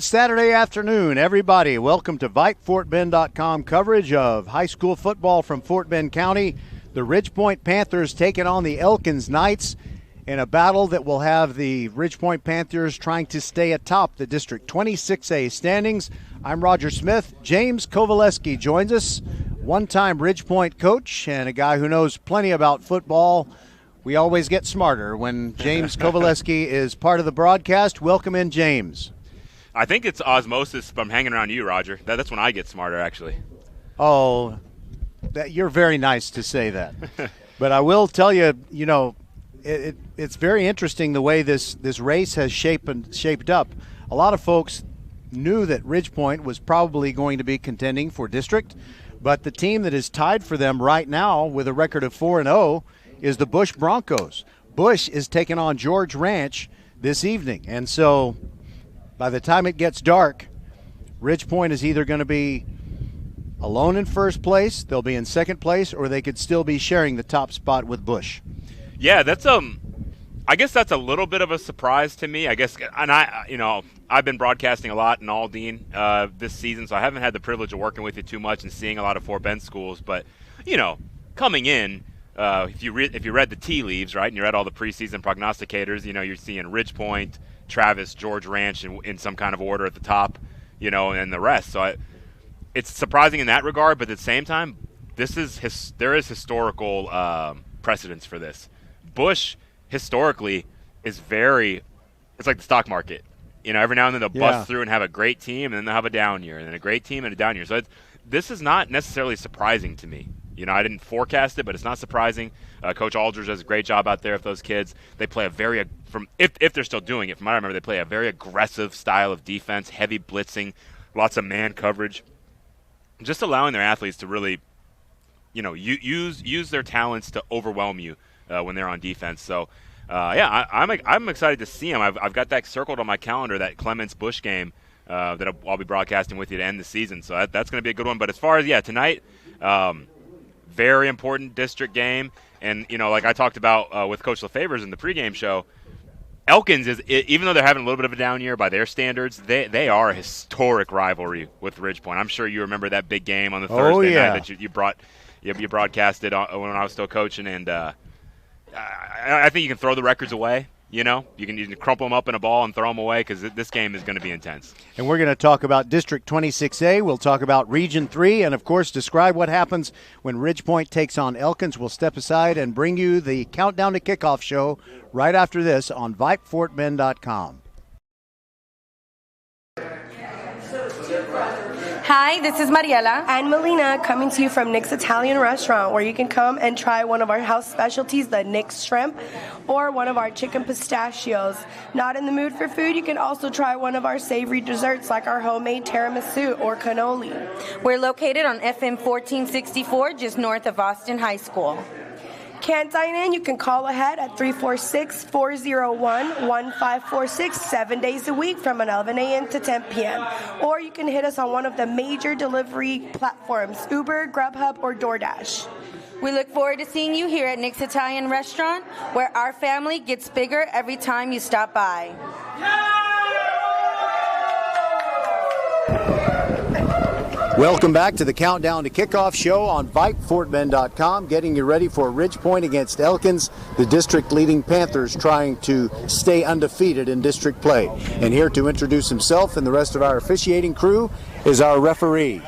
Saturday afternoon, everybody. Welcome to VypeFortBend.com coverage of high school football from Fort Bend County. The Ridgepoint Panthers taking on the Elkins Knights in a battle that will have the Ridgepoint Panthers trying to stay atop the District 26A standings. I'm Roger Smith. James Kovaleski joins us, one-time Ridgepoint coach and a guy who knows plenty about football. We always get smarter when James Kovaleski is part of the broadcast. Welcome in, James. I think it's osmosis from hanging around you, Roger. That's when I get smarter, actually. Oh, you're very nice to say that. But I will tell you, it's very interesting the way this race has shaped up. A lot of folks knew that Ridgepoint was probably going to be contending for district, but the team that is tied for them right now with a record of 4-0 is the Bush Broncos. Bush is taking on George Ranch this evening, and so by the time it gets dark, Ridgepoint is either going to be alone in first place, they'll be in second place, or they could still be sharing the top spot with Bush. Yeah, that's I guess that's a little bit of a surprise to me. I guess, and I've been broadcasting a lot in Aldine this season, so I haven't had the privilege of working with you too much and seeing a lot of Fort Bend schools. But coming in, if you read the tea leaves, right, and you read all the preseason prognosticators, you're seeing Ridgepoint, Travis, George Ranch in some kind of order at the top, and the rest. So it's surprising in that regard, but at the same time, there is historical precedence for this. Bush historically is it's like the stock market. Every now and then they'll bust through and have a great team, and then they'll have a down year, and then a great team and a down year. So this is not necessarily surprising to me. I didn't forecast it, but it's not surprising. Coach Aldridge does a great job out there with those kids. They play if they're still doing it, from what I remember, they play a very aggressive style of defense, heavy blitzing, lots of man coverage, just allowing their athletes to really, use their talents to overwhelm you when they're on defense. So, I'm excited to see them. I've got that circled on my calendar, that Clements-Bush game that I'll be broadcasting with you to end the season. So that's going to be a good one. But as far as, tonight, very important district game. And, like I talked about with Coach LeFavors in the pregame show, Elkins even though they're having a little bit of a down year by their standards, they are a historic rivalry with Ridgepoint. I'm sure you remember that big game on the Thursday night that you broadcasted when I was still coaching. And I think you can throw the records away. You can crumple them up in a ball and throw them away because this game is going to be intense. And we're going to talk about District 26A. We'll talk about Region 3 and, of course, describe what happens when Ridgepoint takes on Elkins. We'll step aside and bring you the Countdown to Kickoff show right after this on VypeFortBend.com. Hi, this is Mariela and Melina coming to you from Nick's Italian Restaurant, where you can come and try one of our house specialties, the Nick's Shrimp, or one of our chicken pistachios. Not in the mood for food, you can also try one of our savory desserts like our homemade tiramisu or cannoli. We're located on FM 1464, just north of Austin High School. Can't dine in? You can call ahead at 346-401-1546 7 days a week from 11 a.m. to 10 p.m. Or you can hit us on one of the major delivery platforms, Uber, Grubhub, or DoorDash. We look forward to seeing you here at Nick's Italian Restaurant, where our family gets bigger every time you stop by. Welcome back to the Countdown to Kickoff show on VypeFortBend.com, getting you ready for Ridgepoint against Elkins, the district-leading Panthers trying to stay undefeated in district play. And here to introduce himself and the rest of our officiating crew is our referee.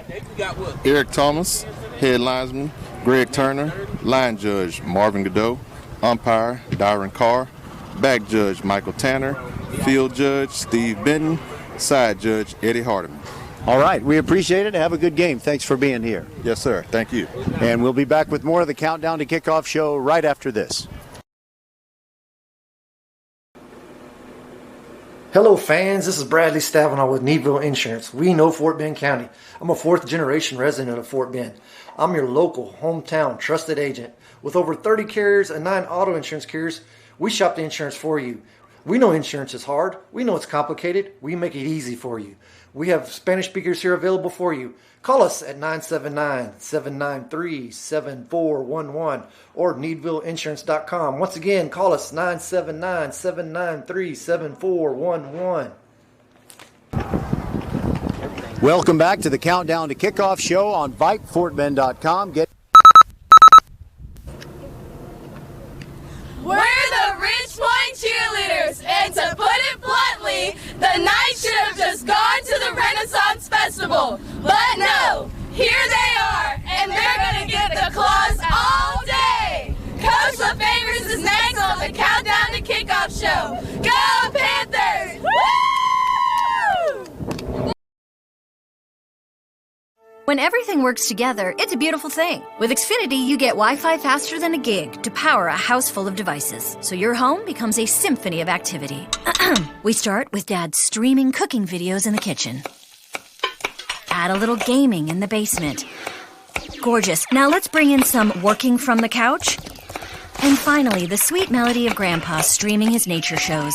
Eric Thomas, head linesman, Greg Turner, line judge Marvin Godot, umpire Dyron Carr, back judge Michael Tanner, field judge Steve Benton, side judge Eddie Hardiman. All right, we appreciate it. Have a good game. Thanks for being here. Yes, sir. Thank you. And we'll be back with more of the Countdown to Kickoff show right after this. Hello, fans. This is Bradley Stavanaugh with Needville Insurance. We know Fort Bend County. I'm a fourth-generation resident of Fort Bend. I'm your local, hometown, trusted agent. With over 30 carriers and 9 auto insurance carriers, we shop the insurance for you. We know insurance is hard. We know it's complicated. We make it easy for you. We have Spanish speakers here available for you. Call us at 979-793-7411 or NeedvilleInsurance.com. Once again, call us 979-793-7411. Welcome back to the Countdown to Kickoff show on VypeFortBend.com. We're the Ridgepoint Cheerleaders, and to put it bluntly, the night should have just gone to the Renaissance Festival. But no, here they are, and they're going to get the claws all day. Coach LaFavors is next on the Countdown to Kickoff show. Go Panthers! Woo! When everything works together, it's a beautiful thing. With Xfinity, you get Wi-Fi faster than a gig to power a house full of devices, so your home becomes a symphony of activity. We start with Dad streaming cooking videos in the kitchen. Add a little gaming in the basement. Gorgeous. Now let's bring in some working from the couch. And finally, the sweet melody of Grandpa streaming his nature shows.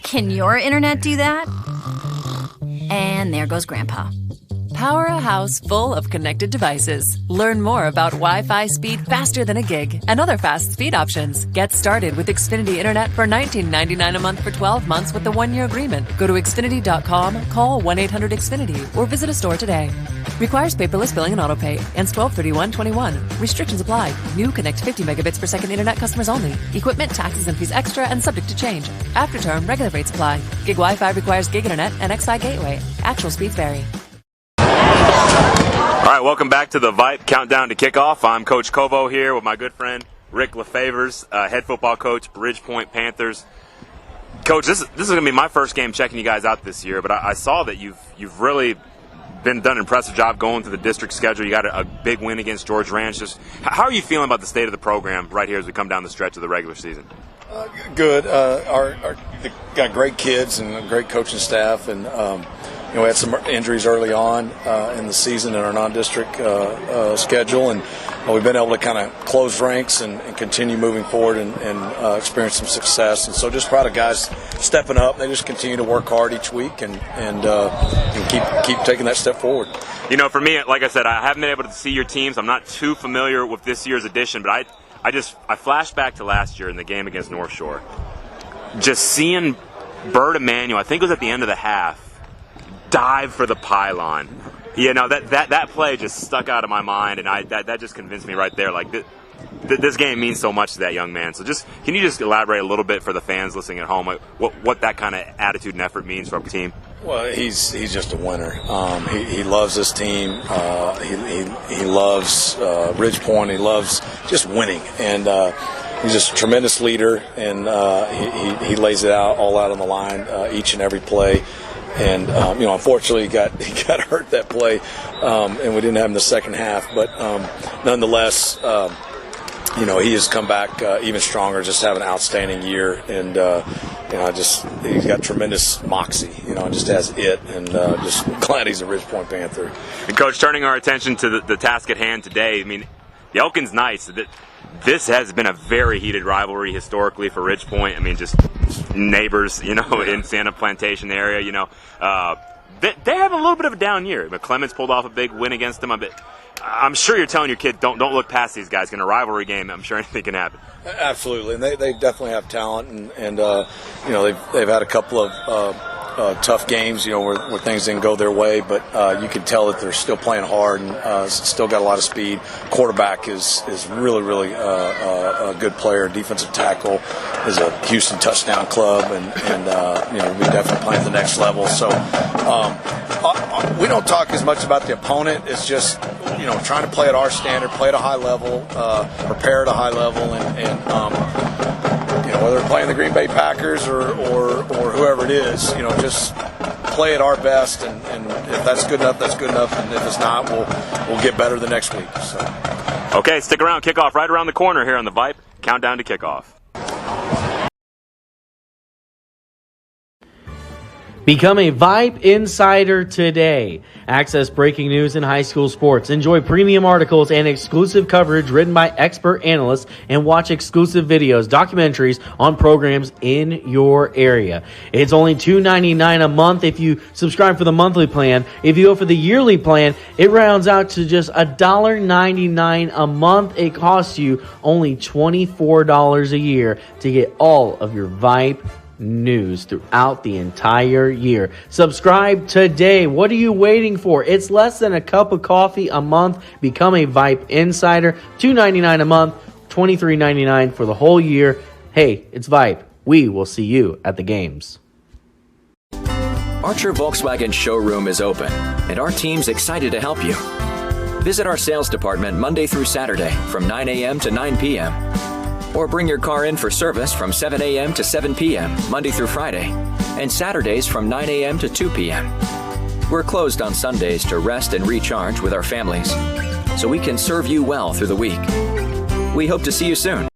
Can your internet do that? And there goes Grandpa. Power a house full of connected devices. Learn more about Wi-Fi speed faster than a gig and other fast speed options. Get started with Xfinity Internet for $19.99 a month for 12 months with the 1-year agreement. Go to Xfinity.com, call 1-800-XFINITY, or visit a store today. Requires paperless billing and autopay. Ends 12/31/21. Restrictions apply. New Connect 50 megabits per second Internet customers only. Equipment, taxes, and fees extra and subject to change. After term, regular rates apply. Gig Wi-Fi requires gig Internet and XI gateway. Actual speeds vary. All right, welcome back to the Vype Countdown to Kickoff. I'm Coach Kovo here with my good friend Rick LaFavors, head football coach, Ridgepoint Panthers. Coach, this is going to be my first game checking you guys out this year, but I saw that you've really done an impressive job going through the district schedule. You got a big win against George Ranch. Just how are you feeling about the state of the program right here as we come down the stretch of the regular season? Good. They got great kids and a great coaching staff, and we had some injuries early on in the season in our non-district schedule, and we've been able to kind of close ranks and continue moving forward and experience some success. And so just proud of guys stepping up. They just continue to work hard each week and keep taking that step forward. You know, for me, like I said, I haven't been able to see your teams. I'm not too familiar with this year's edition, but I flashed back to last year in the game against North Shore. Just seeing Bert Emanuel, I think it was at the end of the half, dive for the pylon. You know, that play just stuck out of my mind, and that just convinced me right there. Like, this game means so much to that young man. So can you just elaborate a little bit for the fans listening at home, like what that kind of attitude and effort means for our team? Well, he's just a winner. He loves this team. He loves Ridgepoint. He loves just winning, and he's just a tremendous leader. And he lays it all out on the line each and every play. And unfortunately, he got hurt that play, and we didn't have him the second half. But nonetheless, he has come back even stronger. Just have an outstanding year, and he's got tremendous moxie. Just has it, and just glad he's a Ridgepoint Panther. And Coach, turning our attention to the task at hand today, I mean, the ELKINS Knights. This has been a very heated rivalry historically for Ridgepoint. I mean, just neighbors, in Santa Plantation area. They have a little bit of a down year. But Clemens pulled off a big win against them. I'm sure you're telling your kid, don't look past these guys. In a rivalry game, I'm sure anything can happen. Absolutely, and they definitely have talent, and they've had a couple of tough games, where things didn't go their way, but you can tell that they're still playing hard and still got a lot of speed. Quarterback is really a good player. Defensive tackle is a Houston touchdown club, and we definitely playing at the next level. So we don't talk as much about the opponent. It's just trying to play at our standard, play at a high level, prepare at a high level, and whether we're playing the Green Bay Packers or whoever it is, just play at our best, and if that's good enough, that's good enough, and if it's not, we'll get better the next week. So. Okay, stick around. Kickoff right around the corner here on the Vype Countdown to Kickoff. Become a Vype Insider today. Access breaking news in high school sports. Enjoy premium articles and exclusive coverage written by expert analysts, and watch exclusive videos, documentaries on programs in your area. It's only $2.99 a month if you subscribe for the monthly plan. If you go for the yearly plan, it rounds out to just $1.99 a month. It costs you only $24 a year to get all of your Vype news throughout the entire year. Subscribe today. What are you waiting for? It's less than a cup of coffee a month. Become a Vype Insider. $2.99 a month, $23.99 for the whole year. Hey, it's Vype. We will see you at the games. Archer Volkswagen showroom is open, and our team's excited to help you. Visit our sales department Monday through Saturday from 9 a.m. to 9 p.m. Or bring your car in for service from 7 a.m. to 7 p.m. Monday through Friday, and Saturdays from 9 a.m. to 2 p.m. We're closed on Sundays to rest and recharge with our families, so we can serve you well through the week. We hope to see you soon.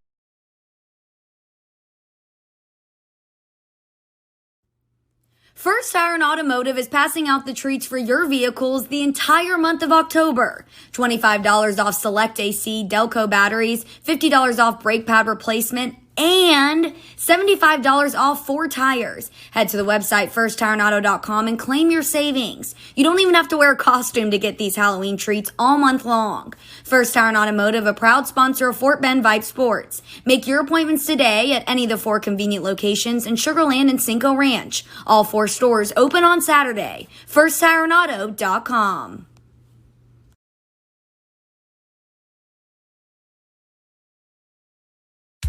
First Iron Automotive is passing out the treats for your vehicles the entire month of October. $25 off select AC Delco batteries, $50 off brake pad replacement, and $75 off 4 tires. Head to the website firstironauto.com and claim your savings. You don't even have to wear a costume to get these Halloween treats all month long. First Iron Automotive, a proud sponsor of Fort Bend Vype Sports. Make your appointments today at any of the 4 convenient locations in Sugar Land and Cinco Ranch. All 4 stores open on Saturday. firstironauto.com.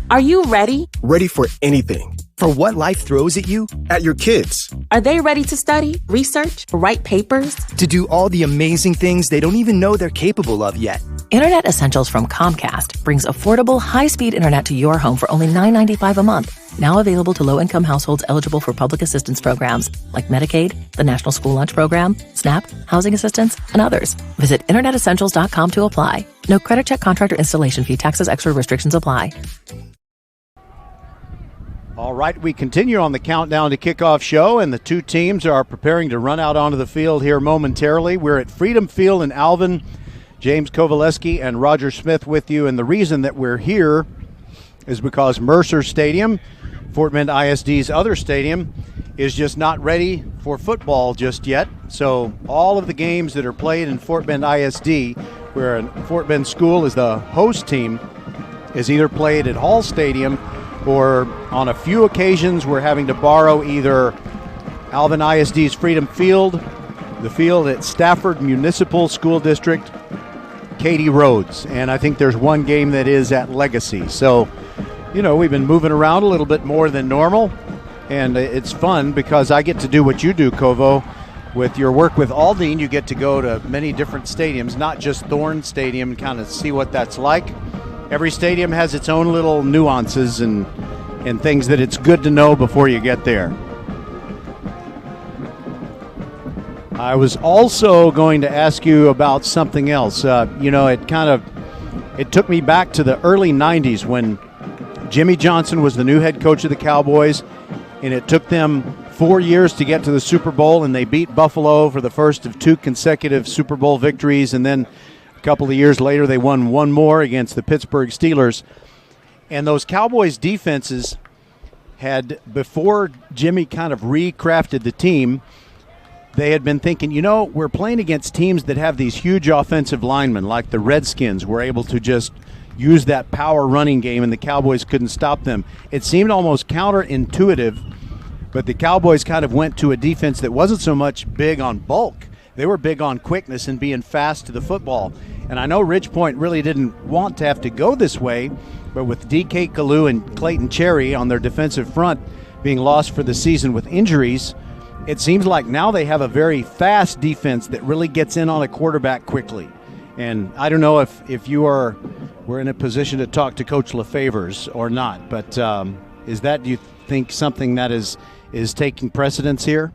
Are you ready? Ready for anything. For what life throws at you, at your kids. Are they ready to study, research, write papers? To do all the amazing things they don't even know they're capable of yet. Internet Essentials from Comcast brings affordable, high-speed internet to your home for only $9.95 a month. Now available to low-income households eligible for public assistance programs like Medicaid, the National School Lunch Program, SNAP, housing assistance, and others. Visit InternetEssentials.com to apply. No credit check, contract, or installation fee. Taxes, extra restrictions apply. All right, we continue on the countdown to kickoff show, and the 2 teams are preparing to run out onto the field here momentarily. We're at Freedom Field in Alvin. James Kovaleski and Roger Smith with you, and the reason that we're here is because Mercer Stadium, Fort Bend ISD's other stadium, is just not ready for football just yet. So all of the games that are played in Fort Bend ISD, where Fort Bend School is the host team, is either played at Hall Stadium or on a few occasions we're having to borrow either Alvin ISD's Freedom Field, the field at Stafford Municipal School District, Katy Roads, and I think there's one game that is at Legacy. So, you know, we've been moving around a little bit more than normal, and it's fun because I get to do what you do, Kovo. With your work with Aldine, you get to go to many different stadiums, not just Thorne Stadium, and kind of see what that's like. Every stadium has its own little nuances and things that it's good to know before you get there. I was also going to ask you about something else. You know, it took me back to the early 90s when Jimmy Johnson was the new head coach of the Cowboys, and it took them 4 years to get to the Super Bowl, and they beat Buffalo for the first of 2 consecutive Super Bowl victories, and then a couple of years later they won one more against the Pittsburgh Steelers. And those Cowboys defenses had, before Jimmy kind of recrafted the team, they had been thinking, you know, we're playing against teams that have these huge offensive linemen, like the Redskins were able to just use that power running game, and the Cowboys couldn't stop them. It seemed almost counterintuitive, but the Cowboys kind of went to a defense that wasn't so much big on bulk. They were big on quickness and being fast to the football. And I know Ridge Point really didn't want to have to go this way, but with D.K. Kalu and Clayton Cherry on their defensive front being lost for the season with injuries, it seems like now they have a very fast defense that really gets in on a quarterback quickly. And I don't know if we're in a position to talk to Coach LeFavors or not, but is that, do you think, something that is taking precedence here?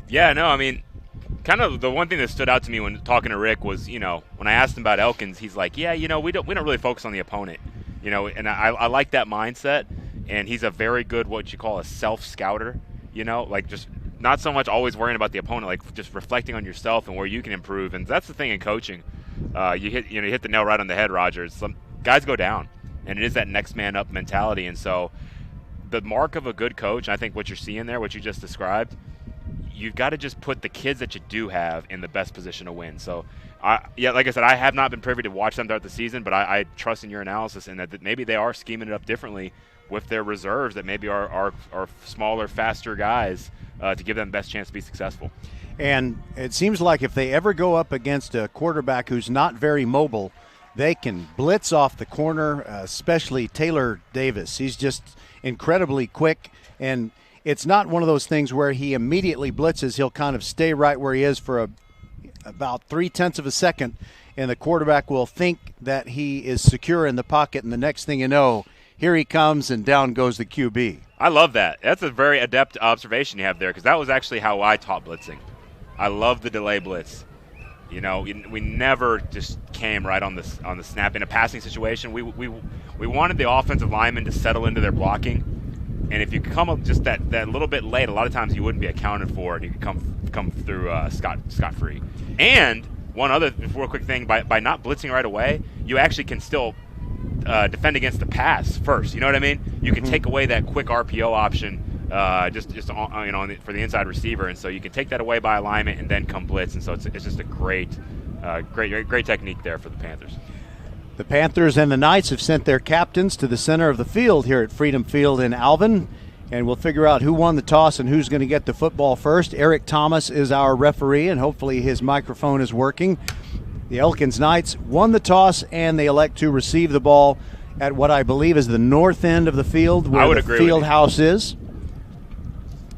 Yeah, no, I mean, kind of the one thing that stood out to me when talking to Rick was, you know, when I asked him about Elkins, he's like, yeah, you know, we don't really focus on the opponent, you know, and I like that mindset, and he's a very good, what you call a self-scouter, you know, like just not so much always worrying about the opponent, like just reflecting on yourself and where you can improve. And that's the thing in coaching. You hit the nail right on the head, Rogers. Some guys go down, and it is that next man up mentality. And so the mark of a good coach, I think what you're seeing there, what you just described, you've got to just put the kids that you do have in the best position to win. So, like I said, I have not been privy to watch them throughout the season, but I trust in your analysis and that maybe they are scheming it up differently with their reserves that maybe are smaller, faster guys to give them the best chance to be successful. And it seems like if they ever go up against a quarterback who's not very mobile, they can blitz off the corner, especially Taylor Davis. He's just incredibly quick, and it's not one of those things where he immediately blitzes. He'll kind of stay right where he is for about 0.3 of a second, and the quarterback will think that he is secure in the pocket, and the next thing you know, here he comes, and down goes the QB. I love that. That's a very adept observation you have there, because that was actually how I taught blitzing. I love the delay blitz. You know, we never just came right on the snap. In a passing situation, we wanted the offensive linemen to settle into their blocking, and if you come up just that little bit late, a lot of times you wouldn't be accounted for, and you could come through scot-free. And one other real quick thing, by not blitzing right away, you actually can still defend against the pass first. You know what I mean? You can take away that quick RPO option. Just for the inside receiver, and so you can take that away by alignment and then come blitz, and so it's just a great technique there for the Panthers. The Panthers and the Knights have sent their captains to the center of the field here at Freedom Field in Alvin, and we'll figure out who won the toss and who's going to get the football first. Eric Thomas is our referee, and hopefully his microphone is working. The Elkins Knights won the toss, and they elect to receive the ball at what I believe is the north end of the field where the field house is.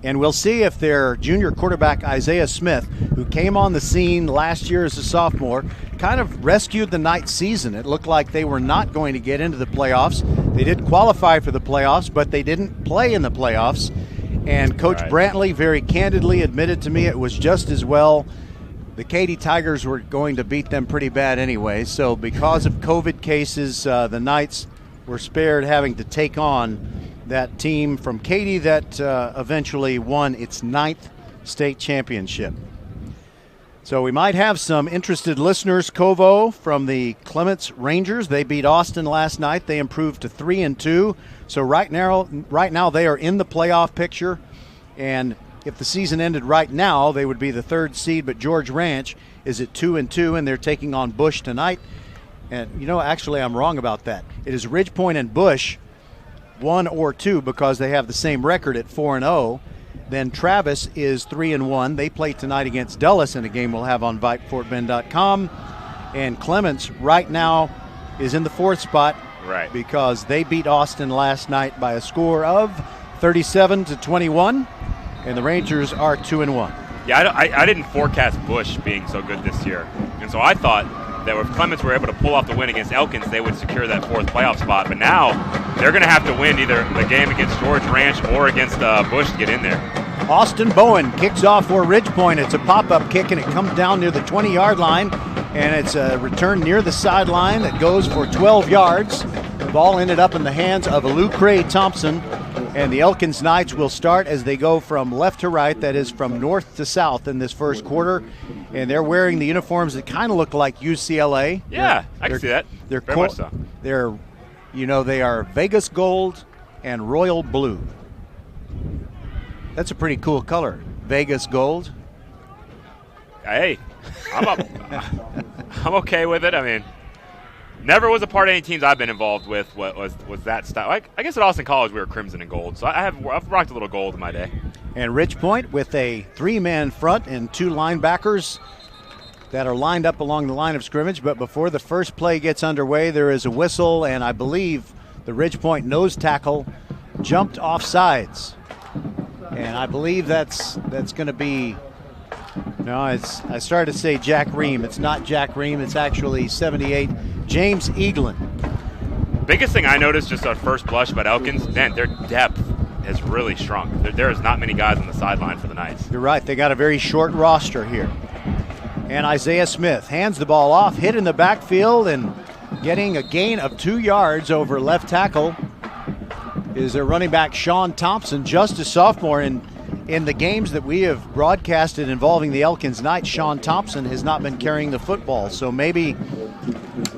And we'll see if their junior quarterback, Isaiah Smith, who came on the scene last year as a sophomore, kind of rescued the Knights' season. It looked like they were not going to get into the playoffs. They did qualify for the playoffs, but they didn't play in the playoffs. And Coach Brantley very candidly admitted to me it was just as well. The Katy Tigers were going to beat them pretty bad anyway. So because of COVID cases, the Knights were spared having to take on that team from Katy that eventually won its 9th state championship. So we might have some interested listeners. Kovo from the Clements Rangers, they beat Austin last night. They improved to 3-2. So right now they are in the playoff picture. And if the season ended right now, they would be the 3rd seed. But George Ranch is at 2-2, and they're taking on Bush tonight. And actually I'm wrong about that. It is Ridgepoint and Bush, 1 or 2, because they have the same record at 4-0. Then Travis is 3-1. They play tonight against Dulles in a game we'll have on VypeFortBend.com. And Clements right now is in the 4th spot, right? Because they beat Austin last night by a score of 37-21, and the Rangers are 2-1. Yeah, I didn't forecast Bush being so good this year, and so I thought that if Clements were able to pull off the win against Elkins, they would secure that 4th playoff spot. But now they're going to have to win either the game against George Ranch or against Bush to get in there. Austin Bowen kicks off for Ridgepoint. It's a pop-up kick, and it comes down near the 20-yard line, and it's a return near the sideline that goes for 12 yards. The ball ended up in the hands of Lucrae Thompson, and the Elkins Knights will start as they go from left to right, that is from north to south in this first quarter. And they're wearing the uniforms that kind of look like UCLA. Yeah, I can see that. They're very much so. They are Vegas gold and royal blue. That's a pretty cool color, Vegas gold. Hey, I'm okay with it. I mean, never was a part of any teams I've been involved with was that style. I guess at Austin College we were crimson and gold, so I've rocked a little gold in my day. And Ridgepoint with a 3-man front and 2 linebackers that are lined up along the line of scrimmage. But before the first play gets underway, there is a whistle, and I believe the Ridgepoint nose tackle jumped off sides. And I believe that's going to be I started to say Jack Ream. It's not Jack Ream. It's actually 78, James Eaglin. Biggest thing I noticed just on first blush about Elkins, man, their depth has really shrunk. There is not many guys on the sideline for the Knights. You're right. They got a very short roster here. And Isaiah Smith hands the ball off, hit in the backfield, and getting a gain of 2 yards over left tackle is their running back Sean Thompson, just a sophomore. In the games that we have broadcasted involving the Elkins Knights, Sean Thompson has not been carrying the football. So maybe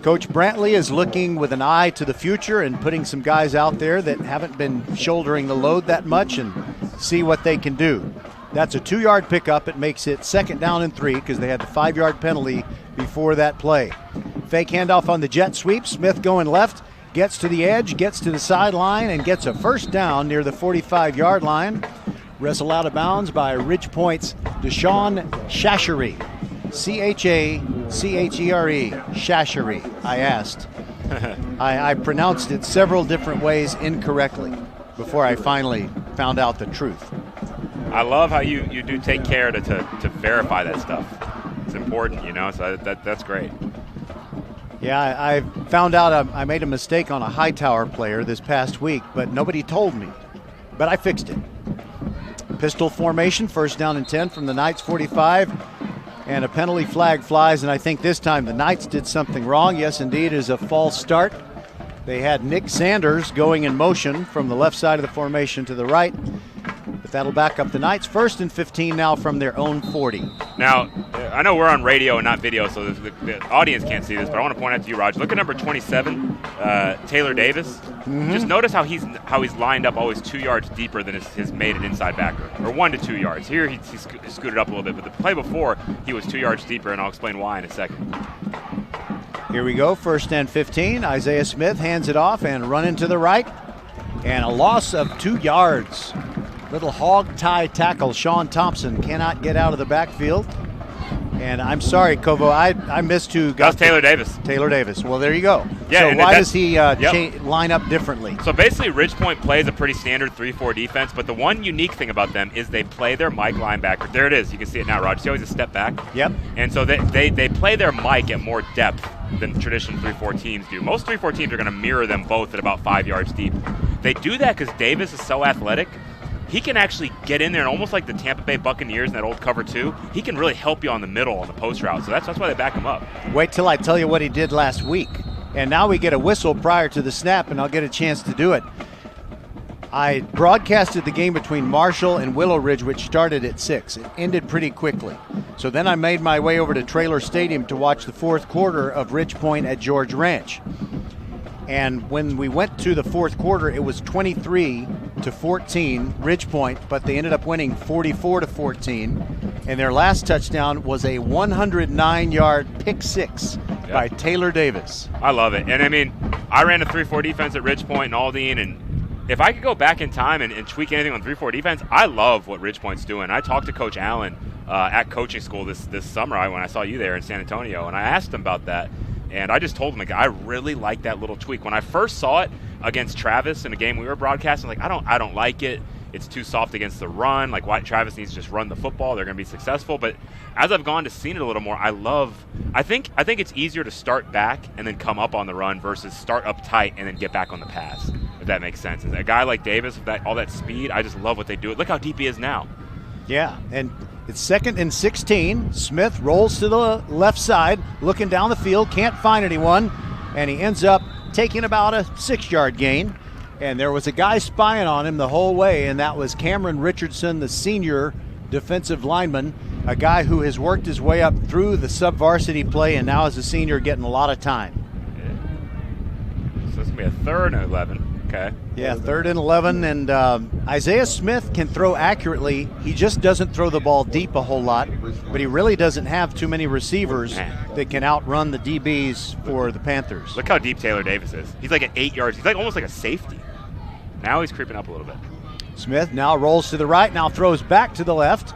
Coach Brantley is looking with an eye to the future and putting some guys out there that haven't been shouldering the load that much and see what they can do. That's a 2-yard pickup. It makes it 2nd down and 3 because they had the 5-yard penalty before that play. Fake handoff on the jet sweep. Smith going left, gets to the edge, gets to the sideline, and gets a first down near the 45-yard line. Wrestled out of bounds by Ridgepoint's Deshaun Chachere. Chachere. Chachere. I asked. I pronounced it several different ways incorrectly before I finally found out the truth. I love how you do take care to verify that stuff. It's important, so that's great. Yeah, I found out I made a mistake on a Hightower player this past week, but nobody told me. But I fixed it. Pistol formation, first down and 10 from the Knights 45, and a penalty flag flies, and I think this time the Knights did something wrong. Yes, indeed, it is a false start. They had Nick Sanders going in motion from the left side of the formation to the right, but that'll back up the Knights. First and 15 now from their own 40. Now, I know we're on radio and not video, so the audience can't see this, but I want to point out to you, Raj. Look at number 27, Taylor Davis. Mm-hmm. Just notice how he's lined up always 2 yards deeper than his mated inside backer, or 1 to 2 yards. Here he scooted up a little bit, but the play before he was 2 yards deeper, and I'll explain why in a second. Here we go, first and 15. Isaiah Smith hands it off and running to the right, and a loss of 2 yards. Little hog tie tackle. Sean Thompson cannot get out of the backfield. And I'm sorry, Kovo, I missed who got That's Taylor Davis. Taylor Davis. Well, there you go. Yeah, so why does he line up differently? So basically, Ridgepoint plays a pretty standard 3-4 defense, but the one unique thing about them is they play their Mike linebacker. There it is. You can see it now, Rod. See how he's a step back? Yep. And so they play their Mike at more depth than traditional 3-4 teams do. Most 3-4 teams are going to mirror them both at about 5 yards deep. They do that because Davis is so athletic. He can actually get in there, and almost like the Tampa Bay Buccaneers in that old cover 2, he can really help you on the middle on the post route. So that's why they back him up. Wait till I tell you what he did last week. And now we get a whistle prior to the snap, and I'll get a chance to do it. I broadcasted the game between Marshall and Willow Ridge, which started at 6. It ended pretty quickly. So then I made my way over to Traylor Stadium to watch the fourth quarter of Ridgepoint at George Ranch. And when we went to the fourth quarter, it was 23-14 Ridgepoint, but they ended up winning 44-14. And their last touchdown was a 109-yard pick six by Taylor Davis. I love it. And I mean, I ran a 3-4 defense at Ridgepoint and Aldine, and if I could go back in time and tweak anything on 3-4 defense, I love what Ridgepoint's doing. I talked to Coach Allen at coaching school this summer when I saw you there in San Antonio, and I asked him about that. And I just told him, like, I really like that little tweak. When I first saw it against Travis in a game we were broadcasting, like, I don't like it. It's too soft against the run. Like, why Travis needs to just run the football. They're going to be successful. But as I've gone to seeing it a little more, I think it's easier to start back and then come up on the run versus start up tight and then get back on the pass, if that makes sense. A guy like Davis with all that speed, I just love what they do. Look how deep he is now. Yeah, and it's second and 16. Smith rolls to the left side, looking down the field, can't find anyone, and he ends up taking about a 6-yard gain. And there was a guy spying on him the whole way, and that was Cameron Richardson, the senior defensive lineman, a guy who has worked his way up through the sub-varsity play and now as a senior getting a lot of time. Yeah. So it's going to be a 3rd and 11. Okay. Yeah, 3rd and 11, and Isaiah Smith can throw accurately. He just doesn't throw the ball deep a whole lot, but he really doesn't have too many receivers that can outrun the DBs for the Panthers. Look how deep Taylor Davis is. He's like at 8 yards. He's like almost like a safety. Now he's creeping up a little bit. Smith now rolls to the right, now throws back to the left,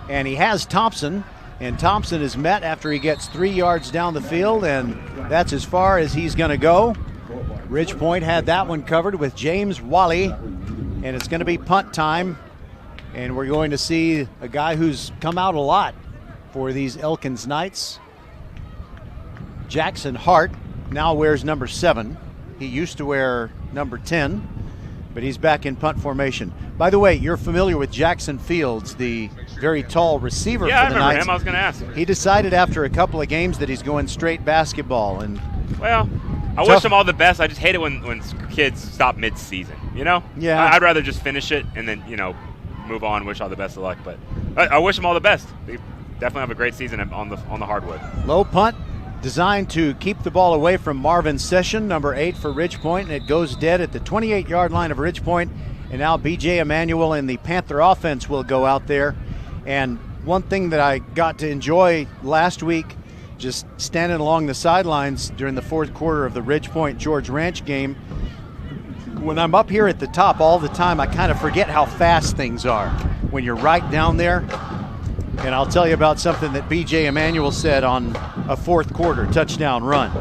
and he has Thompson, and Thompson is met after he gets 3 yards down the field, and that's as far as he's going to go. Ridgepoint had that one covered with James Wally, and it's going to be punt time. And we're going to see a guy who's come out a lot for these Elkins Knights. Jackson Hart now wears number 7. He used to wear number 10, but he's back in punt formation. By the way, you're familiar with Jackson Fields, the very tall receiver for the Knights. Yeah, I remember him. I was going to ask. He decided after a couple of games that he's going straight basketball. And well, I wish them all the best. I just hate it when kids stop mid-season, you know? Yeah. I'd rather just finish it and then, move on, wish all the best of luck. But I wish them all the best. They definitely have a great season on the hardwood. Low punt designed to keep the ball away from Marvin Session, number 8 for Ridgepoint, and it goes dead at the 28-yard line of Ridgepoint. And now B.J. Emanuel and the Panther offense will go out there. And one thing that I got to enjoy last week just standing along the sidelines during the fourth quarter of the Ridge Point George Ranch game. When I'm up here at the top all the time, I kind of forget how fast things are when you're right down there. And I'll tell you about something that B.J. Emanuel said on a fourth quarter touchdown run.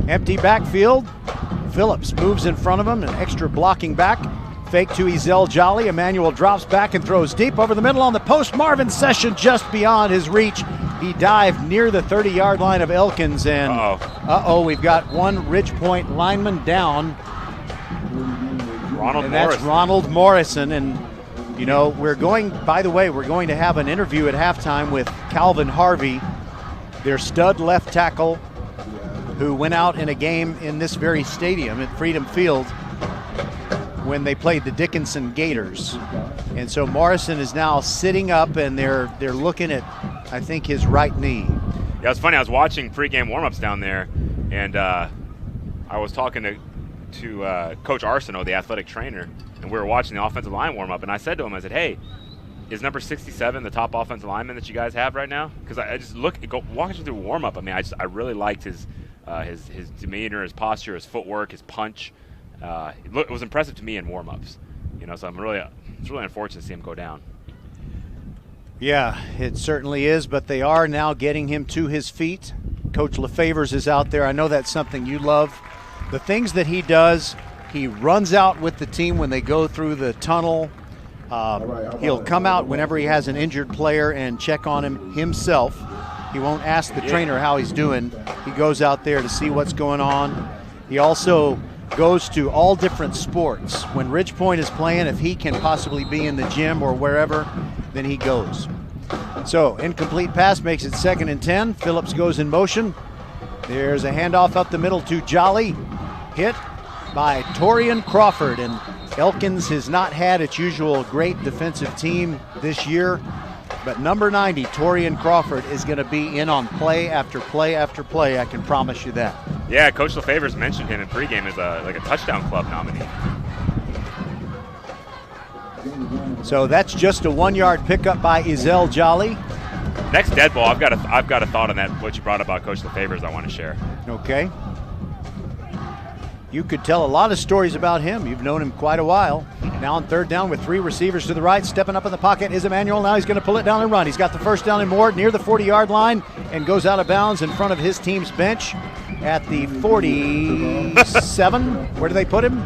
Empty backfield. Phillips moves in front of him, an extra blocking back. Fake to Ezell Jolly. Emanuel drops back and throws deep over the middle on the post. Marvin Session just beyond his reach. He dived near the 30-yard line of Elkins, and we've got one Ridge Point lineman down. That's Ronald Morrison. And, you know, we're going to have an interview at halftime with Calvin Harvey, their stud left tackle, who went out in a game in this very stadium at Freedom Field when they played the Dickinson Gators. And so Morrison is now sitting up, and they're looking at, I think, his right knee. Yeah, it's funny. I was watching pregame warm-ups down there, and I was talking to Coach Arsenault, the athletic trainer, and we were watching the offensive line warm-up, and I said to him, I said, hey, is number 67 the top offensive lineman that you guys have right now? Because I just walking through warm-up, I mean, I really liked his demeanor, his posture, his footwork, his punch. It was impressive to me in warm-ups. You know, so it's really unfortunate to see him go down. Yeah, it certainly is, but they are now getting him to his feet. Coach LeFavors is out there. I know that's something you love. The things that he does, he runs out with the team when they go through the tunnel. He'll come out whenever he has an injured player and check on him himself. He won't ask the trainer how he's doing. He goes out there to see what's going on. He also goes to all different sports. When Ridge Point is playing, if he can possibly be in the gym or wherever, then he goes. So, incomplete pass makes it 2nd and 10. Phillips goes in motion. There's a handoff up the middle to Jolly. Hit by Torian Crawford. And Elkins has not had its usual great defensive team this year. But number 90, Torian Crawford, is going to be in on play after play after play. I can promise you that. Yeah, Coach LeFavors mentioned him in pregame as a touchdown club nominee. So that's just a 1-yard pickup by Ezell Jolly. Next dead ball, I've got a thought on that. What you brought about Coach LeFavors, I want to share. Okay. You could tell a lot of stories about him. You've known him quite a while. Now on 3rd down with 3 receivers to the right. Stepping up in the pocket is Emanuel. Now he's going to pull it down and run. He's got the first down and more near the 40-yard line and goes out of bounds in front of his team's bench at the 47. Where do they put him?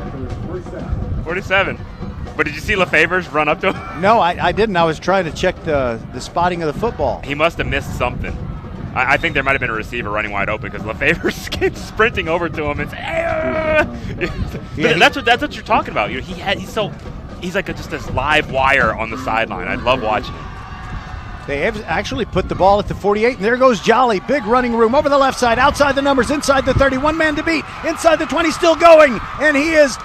47. But did you see LeFavors run up to him? No, I didn't. I was trying to check the spotting of the football. He must have missed something. I think there might have been a receiver running wide open because LeFavors came sprinting over to him and that's what you're talking about. You know, he's like just this live wire on the sideline. I love watching him. They have actually put the ball at the 48, and there goes Jolly. Big running room over the left side, outside the numbers, inside the 30. One man to beat, inside the 20, still going, and he is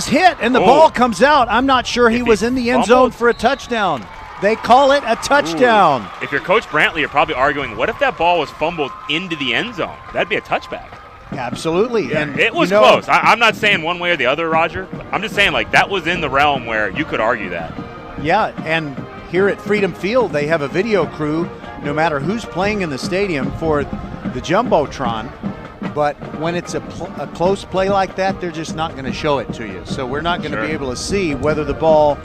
hit, and the ball comes out. I'm not sure he was in the end zone for a touchdown. They call it a touchdown. Ooh. If you're Coach Brantley, you're probably arguing, what if that ball was fumbled into the end zone? That'd be a touchback. Absolutely. Yeah, and it was close. I'm not saying one way or the other, Roger. I'm just saying, like, that was in the realm where you could argue that. Yeah, and here at Freedom Field, they have a video crew, no matter who's playing in the stadium, for the Jumbotron. But when it's a close play like that, they're just not going to show it to you. So we're not going to be able to see whether the ball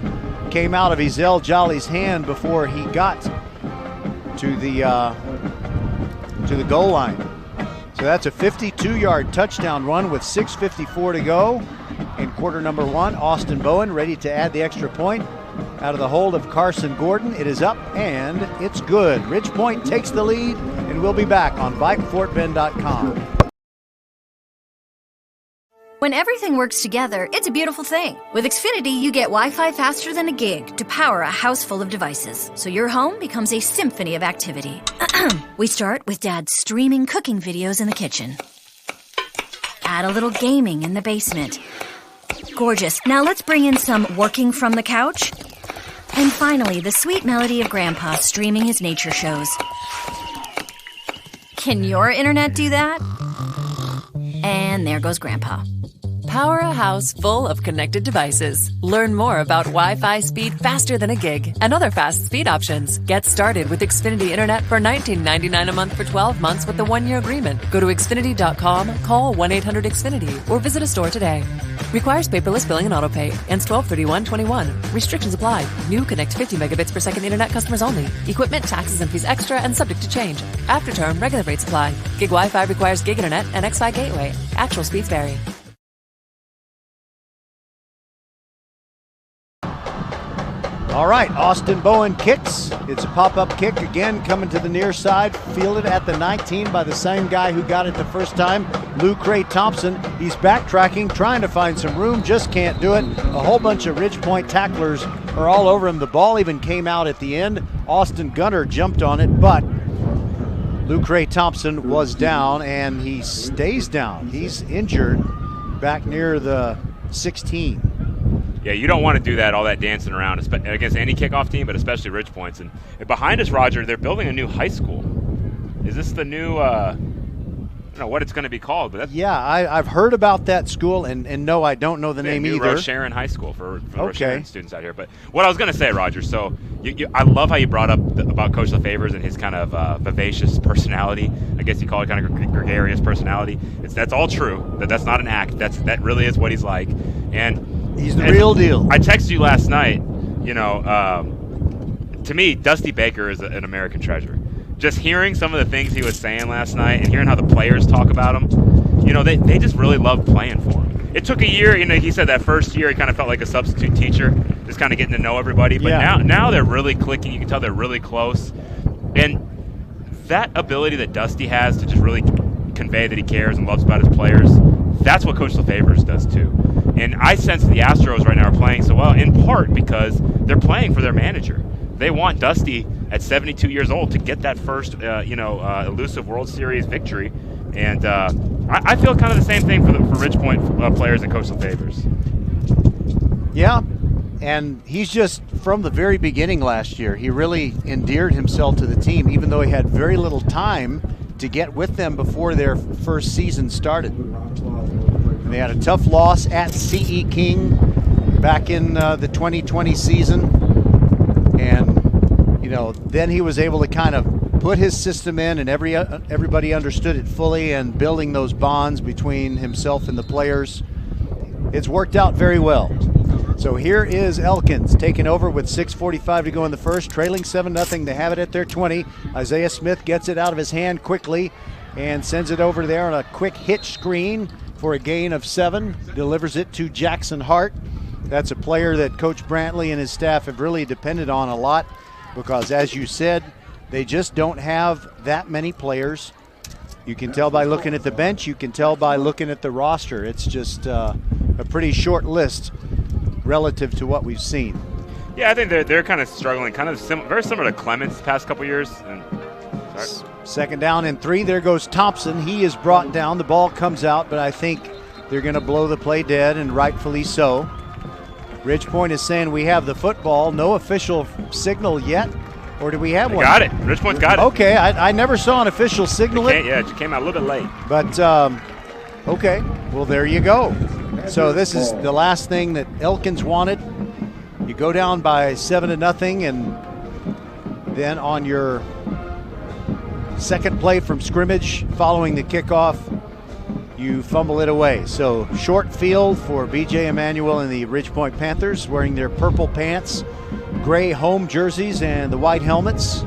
came out of Ezell Jolly's hand before he got to the goal line. So that's a 52-yard touchdown run with 6:54 to go in quarter number 1. Austin Bowen ready to add the extra point out of the hold of Carson Gordon. It is up and it's good. Ridge Point takes the lead, and we'll be back on VypeFortBend.com. When everything works together, it's a beautiful thing. With Xfinity, you get Wi-Fi faster than a gig to power a house full of devices, so your home becomes a symphony of activity. We start with Dad streaming cooking videos in the kitchen. Add a little gaming in the basement. Gorgeous. Now let's bring in some working from the couch. And finally, the sweet melody of Grandpa streaming his nature shows. Can your internet do that? And there goes Grandpa. Power a house full of connected devices. Learn more about Wi-Fi speed faster than a gig and other fast speed options. Get started with Xfinity Internet for $19.99 a month for 12 months with the 1-year agreement. Go to Xfinity.com, call 1-800-XFINITY, or visit a store today. Requires paperless billing and autopay. Ends 12/31/21. Restrictions apply. New Connect 50 megabits per second Internet customers only. Equipment, taxes, and fees extra and subject to change. After term, regular rates apply. Gig Wi-Fi requires gig Internet and Xfi Gateway. Actual speeds vary. All right, Austin Bowen kicks. It's a pop-up kick again, coming to the near side, fielded at the 19 by the same guy who got it the first time, Lecrae Thompson. He's backtracking, trying to find some room, just can't do it. A whole bunch of Ridge Point tacklers are all over him. The ball even came out at the end. Austin Gunter jumped on it, but Lecrae Thompson was down, and he stays down. He's injured back near the 16. Yeah, you don't want to do that, all that dancing around against any kickoff team, but especially Ridge Points. And behind us, Roger, they're building a new high school. Is this the new, I don't know what it's going to be called. But yeah, I've heard about that school, and no, I don't know the name either. Roche Sharon High School for Roche Sharon students out here. But what I was going to say, Roger, so I love how you brought up about Coach LeFavors and his kind of vivacious personality. I guess you call it kind of gregarious personality. That's all true. That's not an act. That really is what he's like. And he's the real deal. I texted you last night, to me, Dusty Baker is an American treasure. Just hearing some of the things he was saying last night and hearing how the players talk about him, they just really love playing for him. It took a year, he said that first year he kind of felt like a substitute teacher, just kind of getting to know everybody. But now they're really clicking. You can tell they're really close. And that ability that Dusty has to just really convey that he cares and loves about his players, that's what Coach LeFavors does too. And I sense the Astros right now are playing so well, in part because they're playing for their manager. They want Dusty at 72 years old to get that first, elusive World Series victory. And I feel kind of the same thing for Ridge Point players and Coach LeFavors. Yeah, and he's just, from the very beginning last year, he really endeared himself to the team, even though he had very little time to get with them before their first season started. And they had a tough loss at C.E. King back in the 2020 season. And, then he was able to kind of put his system in, and everybody understood it fully, and building those bonds between himself and the players. It's worked out very well. So here is Elkins taking over with 6:45 to go in the first, trailing 7-0. They have it at their 20. Isaiah Smith gets it out of his hand quickly and sends it over there on a quick hitch screen for a gain of 7. Delivers it to Jackson Hart. That's a player that Coach Brantley and his staff have really depended on a lot because, as you said, they just don't have that many players. You can tell by looking at the bench. You can tell by looking at the roster. It's just a pretty short list relative to what we've seen. Yeah, I think they're kind of struggling, very similar to Clements the past couple years. Second down and 3. There goes Thompson. He is brought down. The ball comes out, but I think they're going to blow the play dead, and rightfully so. Ridge Point is saying we have the football. No official signal yet. Or do we have one? Got it. Ridge Point's got it. Okay, I never saw an official signal it. Yeah, it came out a little bit late. But, okay, well, there you go. So this is the last thing that Elkins wanted. You go down by 7-0, and then on your second play from scrimmage following the kickoff, you fumble it away. So short field for B.J. Emanuel and the Ridge Point Panthers, wearing their purple pants, gray home jerseys, and the white helmets.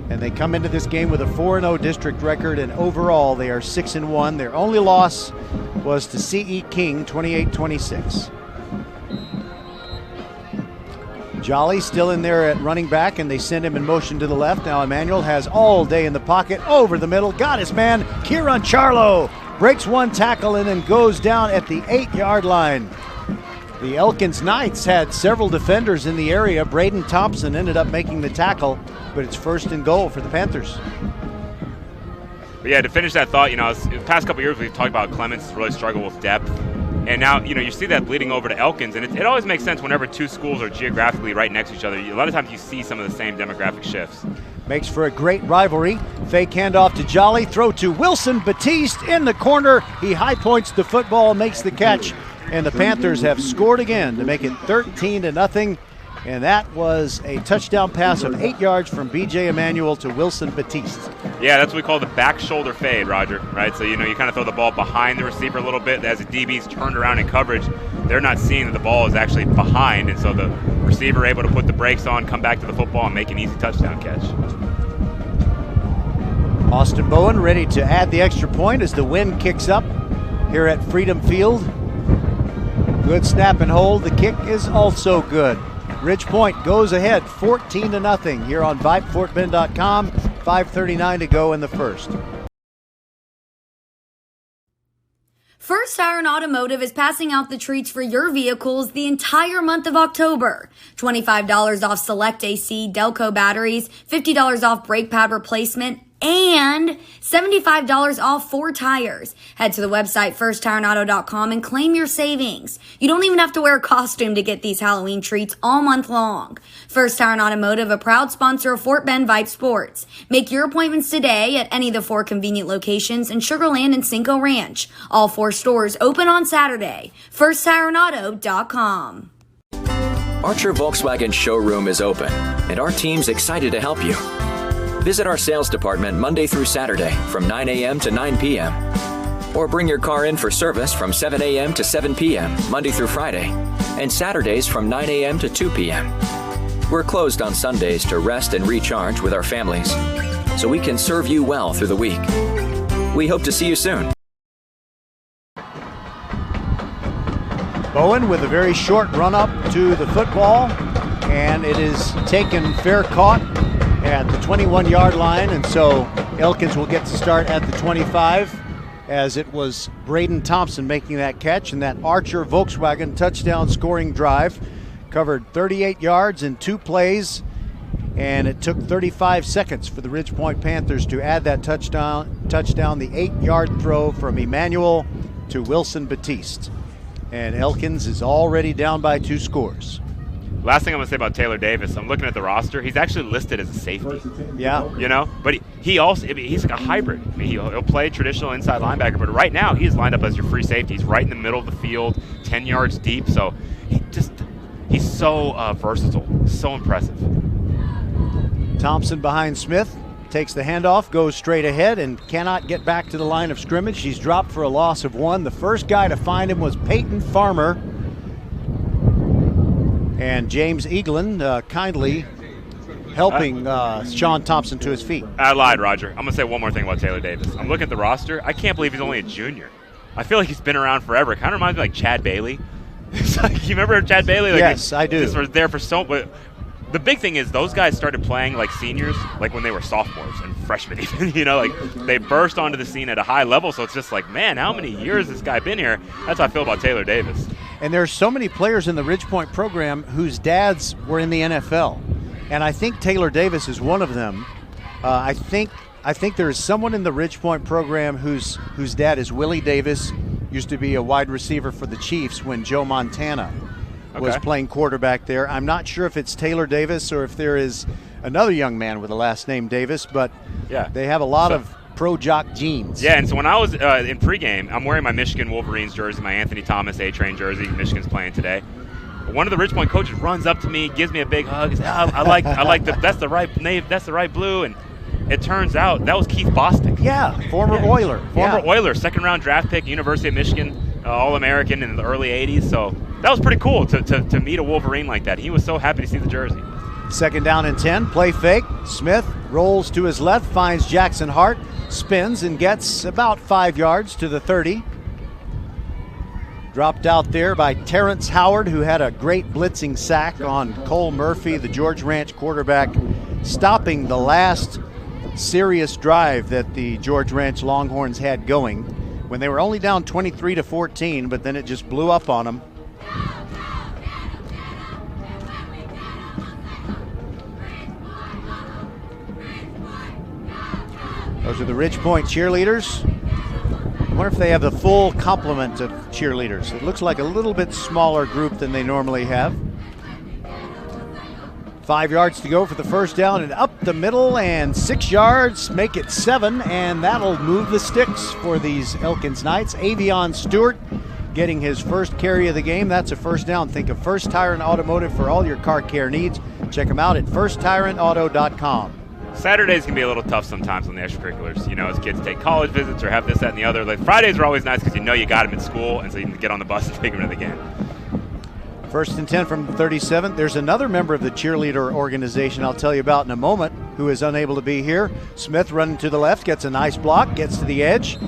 And they come into this game with a 4-0 district record, and overall they are 6-1. Their only loss was to C.E. King, 28-26. Jolly still in there at running back, and they send him in motion to the left. Now Emanuel has all day in the pocket, over the middle, got his man, Kieran Charlo. Breaks one tackle and then goes down at the 8-yard line. The Elkins Knights had several defenders in the area. Braden Thompson ended up making the tackle, but it's 1st and goal for the Panthers. But yeah, to finish that thought, the past couple years we've talked about Clements really struggle with depth. And now, you see that bleeding over to Elkins, and it always makes sense whenever two schools are geographically right next to each other. A lot of times you see some of the same demographic shifts. Makes for a great rivalry. Fake handoff to Jolly. Throw to Wilson Batiste in the corner. He high points the football, makes the catch. And the Panthers have scored again to make it 13-0. And that was a touchdown pass of 8 yards from B.J. Emanuel to Wilson Batiste. Yeah, that's what we call the back shoulder fade, Roger, right? So, you kind of throw the ball behind the receiver a little bit. As the DB's turned around in coverage, they're not seeing that the ball is actually behind. And so the receiver able to put the brakes on, come back to the football, and make an easy touchdown catch. Austin Bowen ready to add the extra point as the wind kicks up here at Freedom Field. Good snap and hold. The kick is also good. Ridge Point goes ahead 14-0 here on VypeFortBend.com. 5:39 to go in the first. First Iron Automotive is passing out the treats for your vehicles the entire month of October. $25 off select AC Delco batteries, $50 off brake pad replacement, and $75 off 4 tires. Head to the website firstironauto.com and claim your savings. You don't even have to wear a costume to get these Halloween treats all month long. First Iron Automotive, a proud sponsor of Fort Bend Vype Sports. Make your appointments today at any of the 4 convenient locations in Sugar Land and Cinco Ranch. All 4 stores open on Saturday. firstironauto.com. Archer Volkswagen showroom is open, and our team's excited to help you. Visit our sales department Monday through Saturday from 9 a.m. to 9 p.m. Or bring your car in for service from 7 a.m. to 7 p.m. Monday through Friday, and Saturdays from 9 a.m. to 2 p.m. We're closed on Sundays to rest and recharge with our families, so we can serve you well through the week. We hope to see you soon. Bowen with a very short run up to the football, and it is taken fair caught at the 21-yard line, and so Elkins will get to start at the 25, as it was Braden Thompson making that catch, and that Archer Volkswagen touchdown scoring drive covered 38 yards in 2 plays, and it took 35 seconds for the Ridge Point Panthers to add that touchdown, the 8-yard throw from Emanuel to Wilson Batiste. And Elkins is already down by 2 scores. Last thing I'm going to say about Taylor Davis, I'm looking at the roster. He's actually listed as a safety. Yeah. But he's like a hybrid. I mean, he'll play traditional inside linebacker, but right now he is lined up as your free safety. He's right in the middle of the field, 10 yards deep. So he's so versatile, so impressive. Thompson behind Smith, takes the handoff, goes straight ahead, and cannot get back to the line of scrimmage. He's dropped for a loss of 1. The first guy to find him was Peyton Farmer. And James Eaglin kindly helping Sean Thompson to his feet. I lied, Roger. I'm going to say one more thing about Taylor Davis. I'm looking at the roster. I can't believe he's only a junior. I feel like he's been around forever. It kind of reminds me like Chad Bailey. It's like, you remember Chad Bailey? Like, yes, I do. Just was there for but the big thing is those guys started playing like seniors, like when they were sophomores and freshmen even. Like they burst onto the scene at a high level. So it's just like, man, how many years has this guy been here? That's how I feel about Taylor Davis. And there's so many players in the Ridge Point program whose dads were in the NFL. And I think Taylor Davis is one of them. I think there is someone in the Ridge Point program whose dad is Willie Davis, used to be a wide receiver for the Chiefs when Joe Montana was playing quarterback there. I'm not sure if it's Taylor Davis or if there is another young man with the last name Davis, but they have a lot of pro jock genes. Yeah, and so when I was in pregame, I'm wearing my Michigan Wolverines jersey, my Anthony Thomas A-Train jersey. Michigan's playing today. One of the Ridge Point coaches runs up to me, gives me a big hug. He says, I like that's the right name, that's the right blue. And it turns out that was Keith Bostic. Yeah, former Oiler. Oiler, second-round draft pick, University of Michigan, All-American in the early 80s. So that was pretty cool to meet a Wolverine like that. He was so happy to see the jersey. Second down and 10, play fake. Smith rolls to his left, finds Jackson Hart, spins and gets about 5 yards to the 30. Dropped out there by Terrence Howard, who had a great blitzing sack on Cole Murphy, the George Ranch quarterback, stopping the last serious drive that the George Ranch Longhorns had going when they were only down 23-14, but then it just blew up on them. Those are the Ridge Point cheerleaders. I wonder if they have the full complement of cheerleaders. It looks like a little bit smaller group than they normally have. 5 yards to go for the first down, and up the middle, and 6 yards, make it 7, and that'll move the sticks for these Elkins Knights. Avion Stewart getting his first carry of the game. That's a first down. Think of First Tire and Automotive for all your car care needs. Check them out at firsttireandauto.com. Saturdays can be a little tough sometimes on the extracurriculars. You know, as kids take college visits or have this, that, and the other. Like Fridays are always nice because you know you got them at school, and so you can get on the bus and take them to the game. 1st and 10 from 37. There's another member of the cheerleader organization I'll tell you about in a moment who is unable to be here. Smith running to the left, gets a nice block, gets to the edge,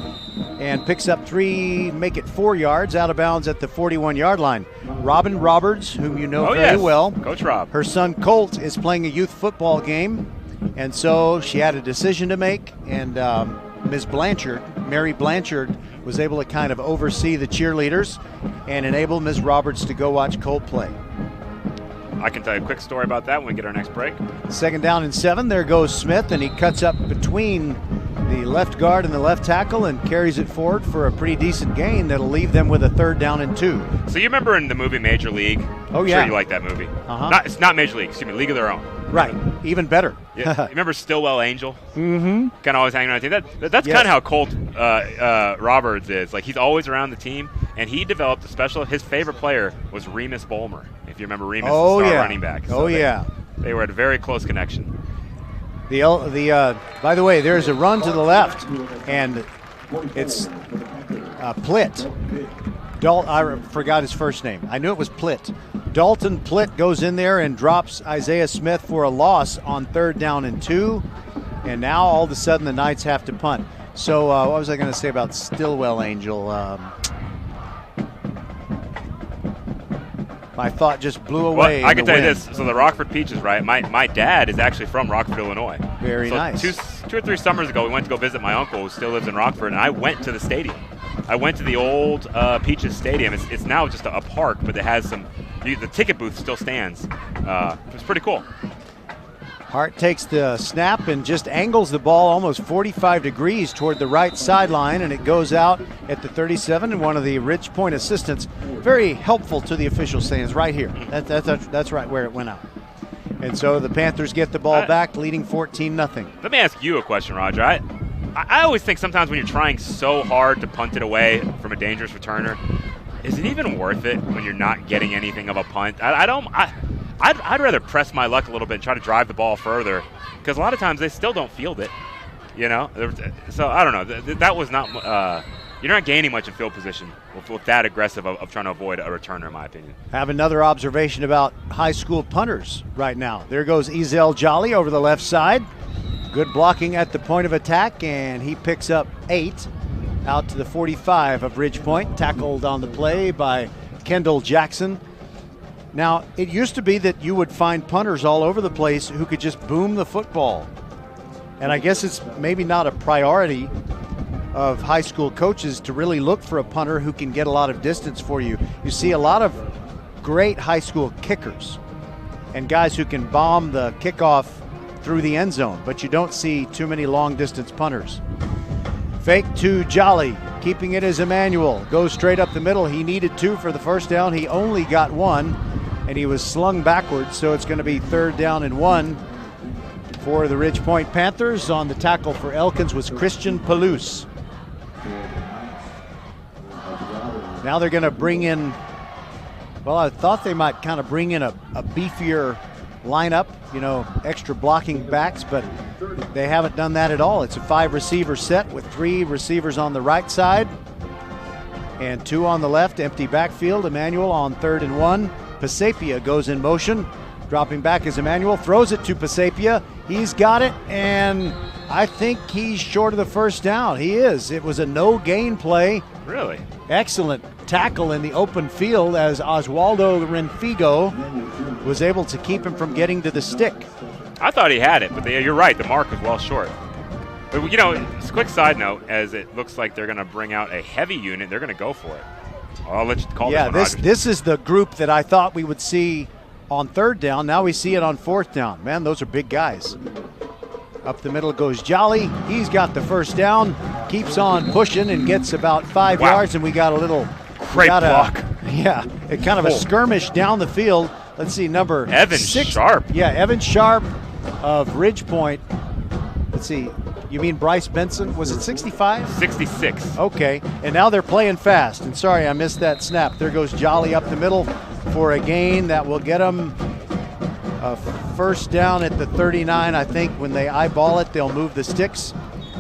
and picks up 3, make it 4 yards out of bounds at the 41-yard line. Robin Roberts, whom you know very well. Coach Rob. Her son Colt is playing a youth football game, and so she had a decision to make, and Ms. Blanchard, Mary Blanchard, was able to kind of oversee the cheerleaders and enable Ms. Roberts to go watch Colt play. I can tell you a quick story about that when we get our next break. 2nd down and 7. There goes Smith, and he cuts up between the left guard and the left tackle and carries it forward for a pretty decent gain that'll leave them with a 3rd down and 2. So you remember in the movie Major League? Oh, I'm yeah. sure you like that movie. Uh-huh. It's not Major League, excuse me, League of Their Own. Right, even better. Yeah. You remember Stillwell Angel? Mm-hmm. Kind of always hanging around the team. That's kind of how Colt Roberts is. Like, he's always around the team, and he developed a special. His favorite player was Remus Bolmer, if you remember Remus, the star running back. So they were at a very close connection. By the way, there's a run to the left, and it's Plitt. I forgot his first name. I knew it was Plitt. Dalton Plitt goes in there and drops Isaiah Smith for a loss on 3rd down and 2. And now all of a sudden the Knights have to punt. So what was I going to say about Stillwell Angel? My thought just blew away. Well, I can tell you this. So the Rockford Peaches, right? My dad is actually from Rockford, Illinois. Very nice. Two or three summers ago, we went to go visit my uncle who still lives in Rockford, and I went to the stadium. I went to the old Peaches Stadium. It's now just a park, but it has the ticket booth still stands. It's pretty cool. Hart takes the snap and just angles the ball almost 45 degrees toward the right sideline, and it goes out at the 37, and one of the Ridge Point assistants, very helpful to the official, stands right here. That's right where it went out. And so the Panthers get the ball back, leading 14-0. Let me ask you a question, Roger. I always think sometimes when you're trying so hard to punt it away from a dangerous returner, is it even worth it when you're not getting anything of a punt? I'd rather press my luck a little bit and try to drive the ball further, because a lot of times they still don't field it, you know? So I don't know. That was not you're not gaining much in field position with that aggressive of trying to avoid a returner, in my opinion. Have another observation about high school punters right now. There goes Ezel Jolly over the left side. Good blocking at the point of attack, and he picks up 8 out to the 45 of Ridge Point, tackled on the play by Kendall Jackson. Now, it used to be that you would find punters all over the place who could just boom the football. And I guess it's maybe not a priority of high school coaches to really look for a punter who can get a lot of distance for you. You see a lot of great high school kickers and guys who can bomb the kickoff through the end zone, but you don't see too many long-distance punters. Fake to Jolly, keeping it as Emmanuel. Goes straight up the middle. He needed 2 for the first down. He only got 1, and he was slung backwards, so it's going to be 3rd down and 1 for the Ridge Point Panthers. On the tackle for Elkins was Christian Palouse. Now they're going to bring in, well, I thought they might kind of bring in a beefier lineup, you know, extra blocking backs, but they haven't done that at all. It's a 5-receiver set with 3 receivers on the right side and 2 on the left. Empty backfield. Emmanuel on 3rd and 1. Pasapia goes in motion. Dropping back is Emmanuel. Throws it to Pasapia. He's got it, and I think he's short of the first down. He is. It was a no-gain play. Really? Excellent tackle in the open field as Oswaldo Renfigo was able to keep him from getting to the stick. I thought he had it, but you're right. The mark was well short. But, you know, it's a quick side note, as it looks like they're going to bring out a heavy unit. They're going to go for it. I'll let you call this one, Rogers. This is the group that I thought we would see on 3rd down. Now we see it on 4th down. Man, those are big guys. Up the middle goes Jolly. He's got the first down, keeps on pushing and gets about 5 yards, and we got a little great block. A skirmish down the field. let's see, number Evan 6. Sharp. Yeah, Evan Sharp of Ridgepoint. Let's see, you mean Bryce Benson? Was it 65? 66. Okay, and now they're playing fast. And sorry, I missed that snap. There goes Jolly up the middle for a gain that will get them a first down at the 39. I think when they eyeball it, they'll move the sticks.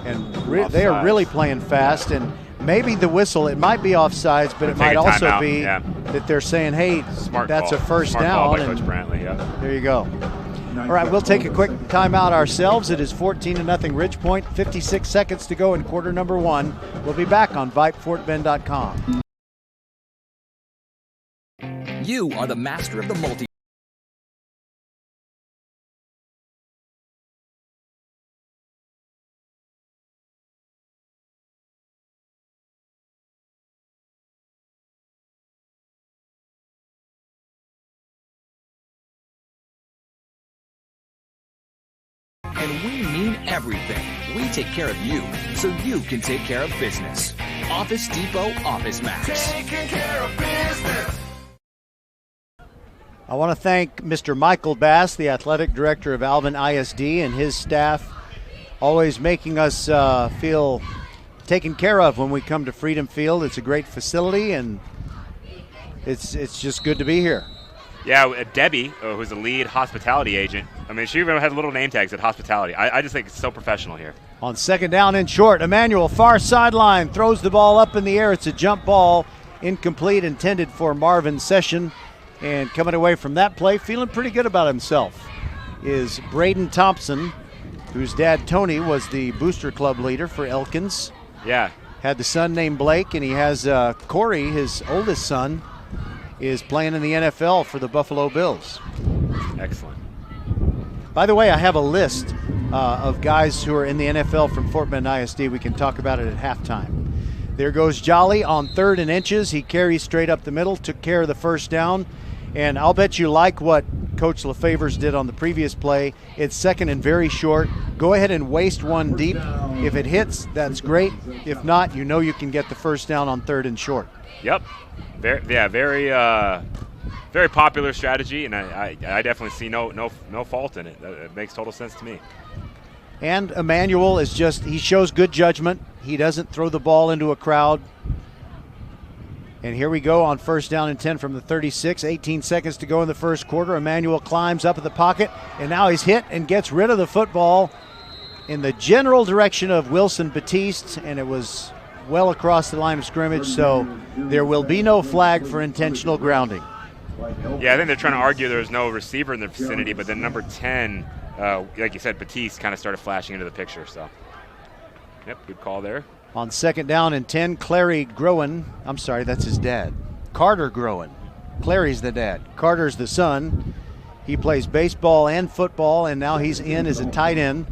And they are really playing fast. And maybe the whistle, it might be offsides, but it might also be that they're saying, hey, that's a first down. Smart call by Coach Brantley, there you go. All right, we'll take a quick timeout ourselves. It is 14-0 Ridgepoint. 56 seconds to go in quarter number 1. We'll be back on VypeFortBend.com. You are the master of the multi. And we mean everything. We take care of you, so you can take care of business. Office Depot Office Max. Taking care of business. I want to thank Mr. Michael Bass, the athletic director of Alvin ISD, and his staff, always making us feel taken care of when we come to Freedom Field. It's a great facility, and it's just good to be here. Yeah, Debbie, who's the lead hospitality agent, I mean, she even had little name tags at hospitality. I just think it's so professional here. On second down and short, Emmanuel, far sideline, throws the ball up in the air. It's a jump ball, incomplete, intended for Marvin Session. And coming away from that play, feeling pretty good about himself, is Braden Thompson, whose dad, Tony, was the booster club leader for Elkins. Yeah. Had the son named Blake, and he has Corey, his oldest son, is playing in the NFL for the Buffalo Bills. Excellent. By the way, I have a list of guys who are in the NFL from Fort Bend ISD. We can talk about it at halftime. There goes Jolly on 3rd and inches. He carries straight up the middle, took care of the first down. And I'll bet you like what Coach LaFavors did on the previous play. It's second and very short. Go ahead and waste one deep. If it hits, that's great. If not, you know you can get the first down on 3rd and short. Yep. Very popular strategy, and I definitely see no fault in it. It makes total sense to me. And Emmanuel is he shows good judgment. He doesn't throw the ball into a crowd. And here we go on first down and 10 from the 36. 18 seconds to go in the first quarter. Emmanuel climbs up in the pocket, and now he's hit and gets rid of the football in the general direction of Wilson Batiste, and it was well across the line of scrimmage, so there will be no flag for intentional grounding. Yeah, I think they're trying to argue there was no receiver in the vicinity, but then number 10, like you said, Batiste kind of started flashing into the picture. So, yep, good call there. On second down and 10, Clary Groen. I'm sorry, that's his dad. Carter Groen. Clary's the dad. Carter's the son. He plays baseball and football, and now he's in as a tight end.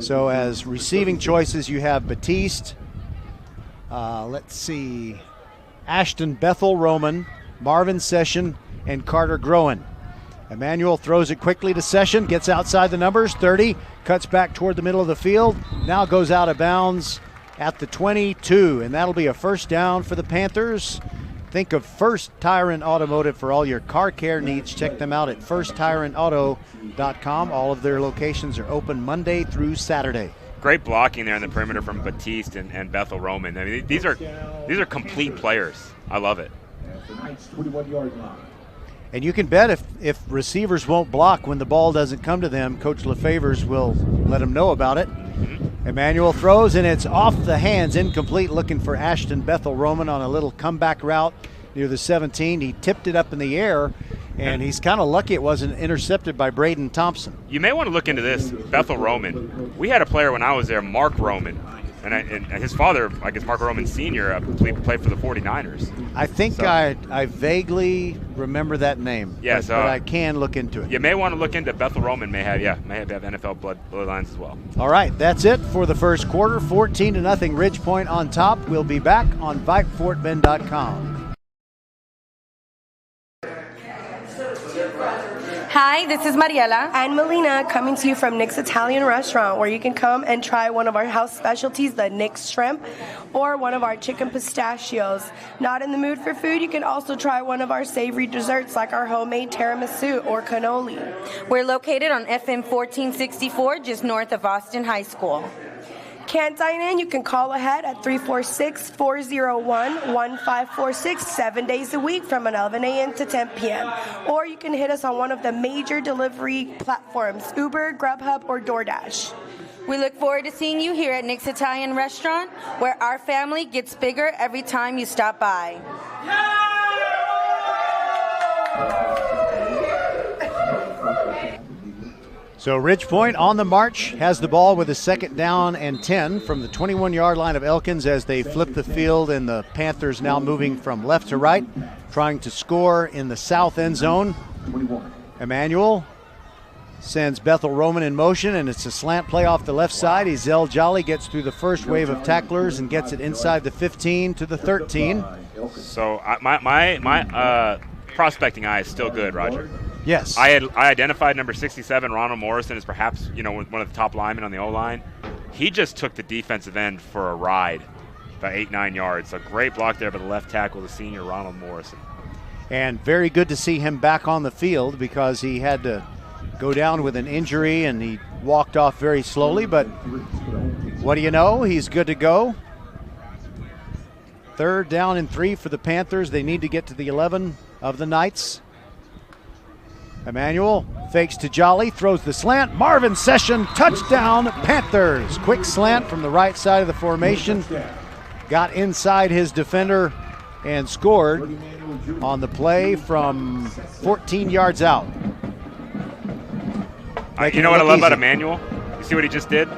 So as receiving choices, you have Batiste. Let's see. Ashton Bethel Roman, Marvin Session, and Carter Groen. Emmanuel throws it quickly to Session, gets outside the numbers, 30, cuts back toward the middle of the field, now goes out of bounds at the 22, and that'll be a first down for the Panthers. Think of First Tire and Automotive for all your car care needs. Check them out at firsttireandauto.com. All of their locations are open Monday through Saturday. Great blocking there in the perimeter from Batiste and Bethel Roman. I mean, these are complete players. I love it. And you can bet if receivers won't block when the ball doesn't come to them, Coach LaFavors will let them know about it. Emmanuel throws, and it's off the hands, incomplete, looking for Ashton Bethel Roman on a little comeback route near the 17. He tipped it up in the air, and he's kind of lucky it wasn't intercepted by Braden Thompson. You may want to look into this, Bethel Roman. We had a player when I was there, Mark Roman, and his father, I guess Mark Roman Sr., played for the 49ers. I think so. I vaguely remember that name, but I can look into it. You may want to look into Bethel Roman may have NFL bloodlines as well. All right, that's it for the first quarter. 14-0 Ridgepoint on top. We'll be back on VypeFortBend.com. Hi, this is Mariela and Melina coming to you from Nick's Italian Restaurant, where you can come and try one of our house specialties, the Nick's Shrimp, or one of our chicken pistachios. Not in the mood for food, you can also try one of our savory desserts like our homemade tiramisu or cannoli. We're located on FM 1464, just north of Austin High School. Can't dine in? You can call ahead at 346-401-1546 7 days a week from 11 a.m. to 10 p.m. Or you can hit us on one of the major delivery platforms, Uber, Grubhub, or DoorDash. We look forward to seeing you here at Nick's Italian Restaurant, where our family gets bigger every time you stop by. So Ridge Point on the march has the ball with a 2nd down and 10 from the 21-yard line of Elkins as they flip the field, and the Panthers now moving from left to right, trying to score in the south end zone. Emmanuel sends Bethel Roman in motion, and it's a slant play off the left side. Ezel Jolly gets through the first wave of tacklers and gets it inside the 15 to the 13. So my prospecting eye is still good, Roger. Yes. I identified number 67, Ronald Morrison, as perhaps, one of the top linemen on the O-line. He just took the defensive end for a ride, about 8-9 yards. A great block there by the left tackle, the senior Ronald Morrison. And very good to see him back on the field, because he had to go down with an injury and he walked off very slowly, but what do you know? He's good to go. 3rd down and 3 for the Panthers. They need to get to the 11 of the Knights. Emmanuel fakes to Jolly, throws the slant. Marvin Session, touchdown, Panthers. Quick slant from the right side of the formation. Got inside his defender and scored on the play from 14 yards out. You know what I love about Emmanuel? You see what he just did?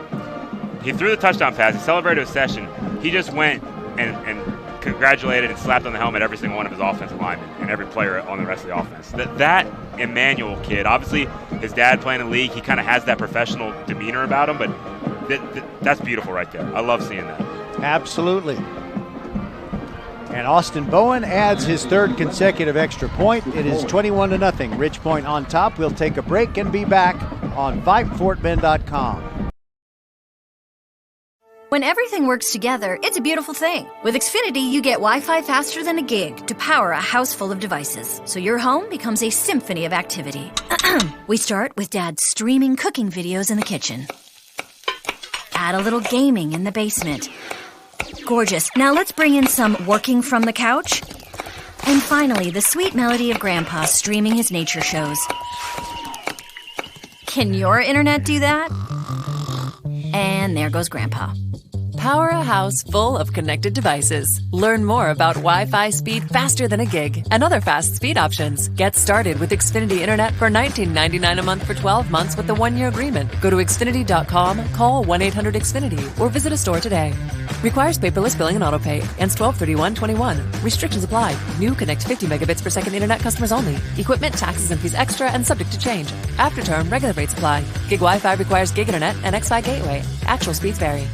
He threw the touchdown pass. He celebrated a session. He just went and congratulated and slapped on the helmet every single one of his offensive linemen and every player on the rest of the offense. That Emmanuel kid, obviously his dad playing in the league, he kind of has that professional demeanor about him, but that's beautiful right there. I love seeing that. Absolutely. And Austin Bowen adds his 3rd consecutive extra point. It is 21-0. Ridge Point on top. We'll take a break and be back on VypeFortBend.com. When everything works together, it's a beautiful thing. With Xfinity, you get Wi-Fi faster than a gig to power a house full of devices, so your home becomes a symphony of activity. We start with Dad streaming cooking videos in the kitchen. Add a little gaming in the basement. Gorgeous. Now let's bring in some working from the couch. And finally, the sweet melody of Grandpa streaming his nature shows. Can your internet do that? And there goes Grandpa. Power a house full of connected devices. Learn more about Wi-Fi speed faster than a gig and other fast speed options. Get started with Xfinity Internet for $19.99 a month for 12 months with a 1-year agreement. Go to Xfinity.com, call 1-800-XFINITY, or visit a store today. Requires paperless billing and autopay. Ends 12/31/21. Restrictions apply. New Connect 50 megabits per second Internet customers only. Equipment, taxes, and fees extra and subject to change. After term, regular rates apply. Gig Wi-Fi requires Gig Internet and Xfi Gateway. Actual speeds vary.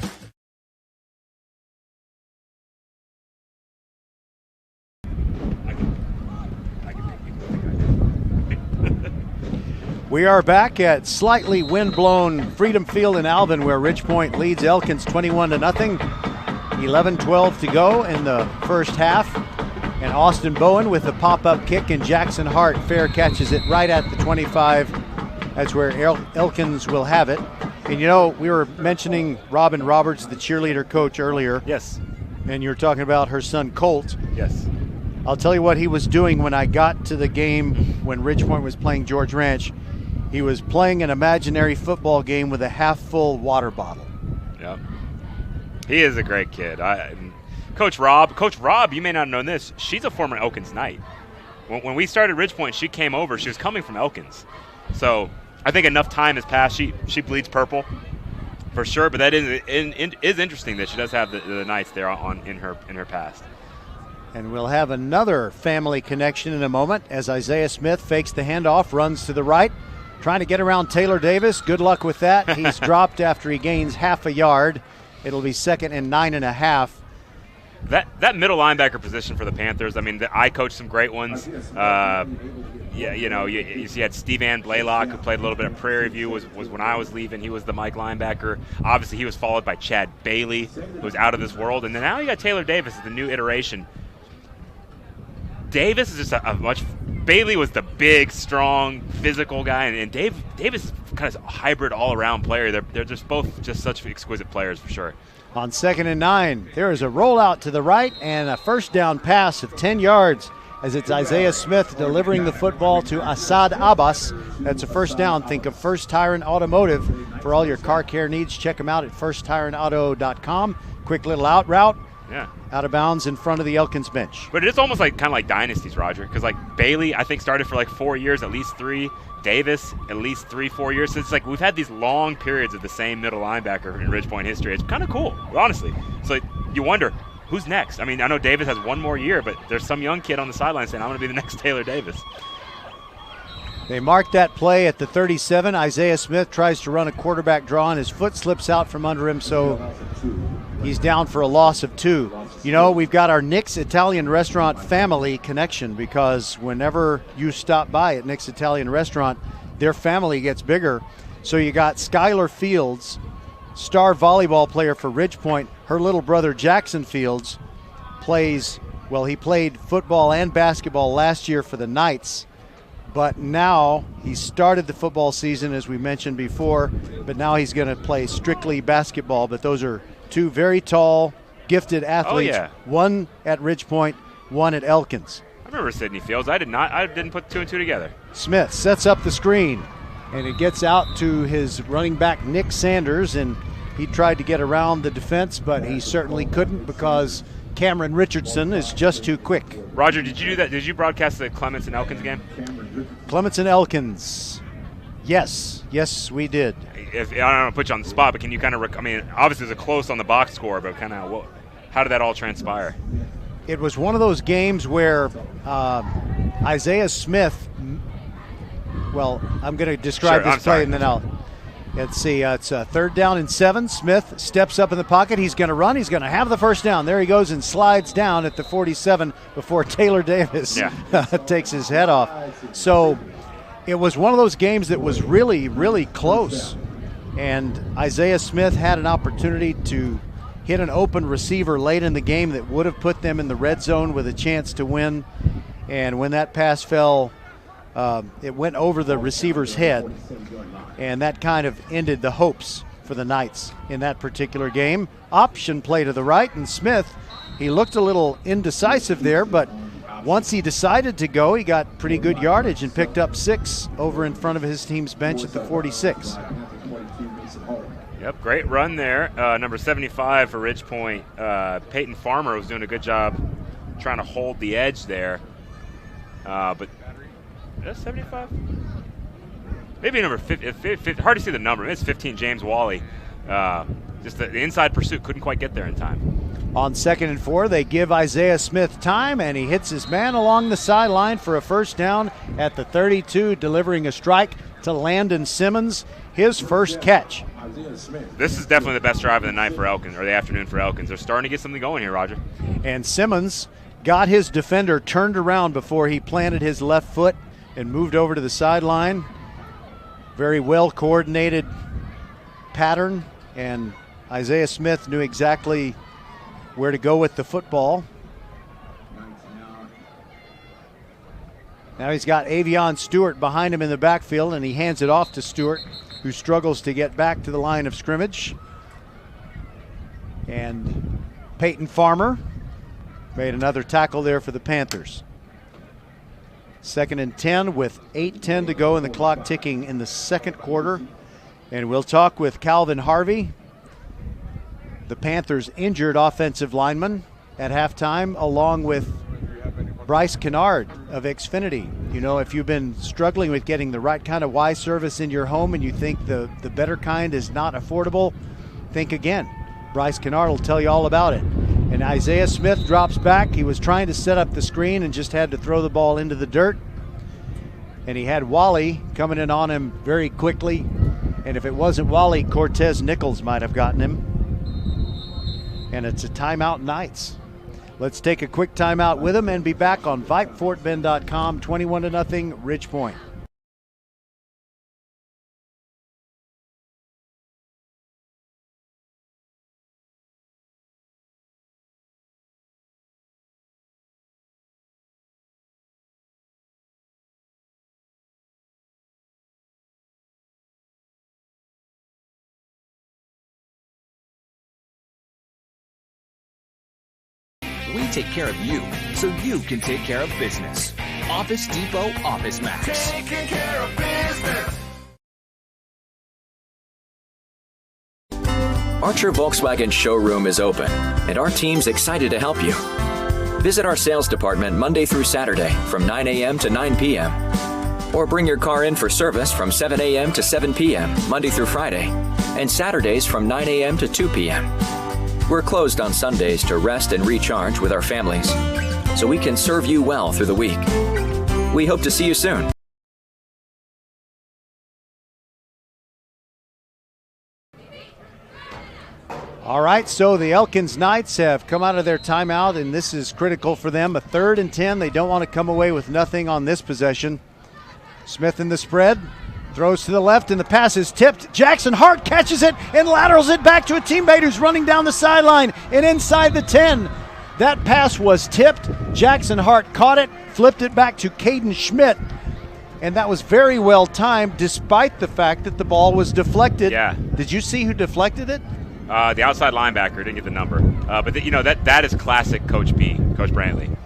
We are back at slightly wind-blown Freedom Field in Alvin, where Ridge Point leads Elkins 21-0. 11-12 to go in the first half. And Austin Bowen with the pop-up kick, and Jackson Hart fair catches it right at the 25. That's where Elkins will have it. And we were mentioning Robin Roberts, the cheerleader coach, earlier. Yes. And you were talking about her son Colt. Yes. I'll tell you what he was doing when I got to the game when Ridge Point was playing George Ranch. He was playing an imaginary football game with a half-full water bottle. Yep. He is a great kid. Coach Rob, you may not have known this. She's a former Elkins Knight. When we started Ridge Point, she came over. She was coming from Elkins. So I think enough time has passed. She bleeds purple for sure, but that is interesting that she does have the Knights there in her past. And we'll have another family connection in a moment as Isaiah Smith fakes the handoff, runs to the right, trying to get around Taylor Davis. Good luck with that. He's dropped after he gains half a yard. It'll be 2nd and 9.5. That middle linebacker position for the Panthers, I mean, I coached some great ones. Yeah, you know, you had Steve Ann Blaylock, who played a little bit of Prairie View, was when I was leaving. He was the Mike linebacker. Obviously, he was followed by Chad Bailey, who was out of this world. And then now you got Taylor Davis as the new iteration. Davis is just Bailey was the big, strong, physical guy, and Davis is kind of a hybrid all-around player. They're just both just such exquisite players for sure. On 2nd and 9, there is a rollout to the right and a first down pass of 10 yards as it's Isaiah Smith delivering the football to Asad Abbas. That's a first down. Think of First Tire and Automotive for all your car care needs. Check them out at firsttireandauto.com. Quick little out route. Yeah. Out of bounds in front of the Elkins bench. But it's almost kind of like dynasties, Roger, because like Bailey, I think, started for like 4 years, at least 3. Davis, at least 3-4 years. So it's like we've had these long periods of the same middle linebacker in Ridgepoint history. It's kind of cool, honestly. So you wonder, who's next? I mean, I know Davis has one more year, but there's some young kid on the sideline saying, I'm going to be the next Taylor Davis. They marked that play at the 37. Isaiah Smith tries to run a quarterback draw, and his foot slips out from under him, so he's down for a loss of 2. You know, we've got our Nick's Italian Restaurant family connection, because whenever you stop by at Nick's Italian Restaurant, their family gets bigger. So you got Skylar Fields, star volleyball player for Ridgepoint. Her little brother Jackson Fields he played football and basketball last year for the Knights. But now he started the football season, as we mentioned before, but now he's going to play strictly basketball. But those are 2 very tall, gifted athletes. Oh, yeah. One at Ridgepoint, one at Elkins. I remember Sidney Fields. I didn't put 2 and 2 together. Smith sets up the screen, and it gets out to his running back, Nick Sanders, and he tried to get around the defense, but he certainly couldn't because Cameron Richardson is just too quick. Roger, did you do that? Did you broadcast the Clements and Elkins game? Clements and Elkins. Yes, we did. I don't want to put you on the spot, but can you kind of, obviously it was a close on the box score, but kind of how did that all transpire? It was one of those games where Isaiah Smith, I'm going to describe this play and then let's see, it's 3rd down and 7. Smith steps up in the pocket. He's going to run. He's going to have the first down. There he goes and slides down at the 47 before Taylor Davis takes his head off. So it was one of those games that was really, really close. And Isaiah Smith had an opportunity to hit an open receiver late in the game that would have put them in the red zone with a chance to win. And when that pass fell, it went over the receiver's head. And that kind of ended the hopes for the Knights in that particular game. Option play to the right, and Smith, he looked a little indecisive there, but once he decided to go, he got pretty good yardage and picked up 6 over in front of his team's bench at the 46. Yep, great run there. Number 75 for Ridgepoint. Peyton Farmer was doing a good job trying to hold the edge there. But that's 75? Maybe number 50, hard to see the number. It's 15, James Wally. Just the inside pursuit, couldn't quite get there in time. On 2nd and 4, they give Isaiah Smith time, and he hits his man along the sideline for a first down at the 32, delivering a strike to Landon Simmons, his first catch. This is definitely the best drive of the night for Elkins, or the afternoon for Elkins. They're starting to get something going here, Roger. And Simmons got his defender turned around before he planted his left foot and moved over to the sideline. Very well coordinated pattern, and Isaiah Smith knew exactly where to go with the football. Now he's got Avion Stewart behind him in the backfield, and he hands it off to Stewart, who struggles to get back to the line of scrimmage. And Peyton Farmer made another tackle there for the Panthers. 2nd and 10 with 8:10 to go and the clock ticking in the second quarter. And we'll talk with Calvin Harvey, the Panthers' injured offensive lineman, at halftime, along with Bryce Kennard of Xfinity. You know, if you've been struggling with getting the right kind of Y service in your home and you think the better kind is not affordable, think again. Bryce Kennard will tell you all about it. And Isaiah Smith drops back. He was trying to set up the screen and just had to throw the ball into the dirt. And he had Wally coming in on him very quickly. And if it wasn't Wally, Cortez Nichols might have gotten him. And it's a timeout Knights. Let's take a quick timeout with them and be back on VypeFortBend.com. 21-0, Ridge Point. We take care of you so you can take care of business. Office Depot Office Max. Taking care of business. Archer Volkswagen showroom is open, and our team's excited to help you. Visit our sales department Monday through Saturday from 9 a.m. to 9 p.m. Or bring your car in for service from 7 a.m. to 7 p.m. Monday through Friday, and Saturdays from 9 a.m. to 2 p.m. We're closed on Sundays to rest and recharge with our families, so we can serve you well through the week. We hope to see you soon. All right, so the Elkins Knights have come out of their timeout, and this is critical for them. A 3rd and 10. They don't want to come away with nothing on this possession. Smith in the spread. Throws to the left, and the pass is tipped. Jackson Hart catches it and laterals it back to a teammate who's running down the sideline and inside the 10. That pass was tipped. Jackson Hart caught it, flipped it back to Caden Schmidt, and that was very well timed despite the fact that the ball was deflected. Yeah. Did you see who deflected it? The outside linebacker, didn't get the number. But that is classic Coach B, Coach Brantley.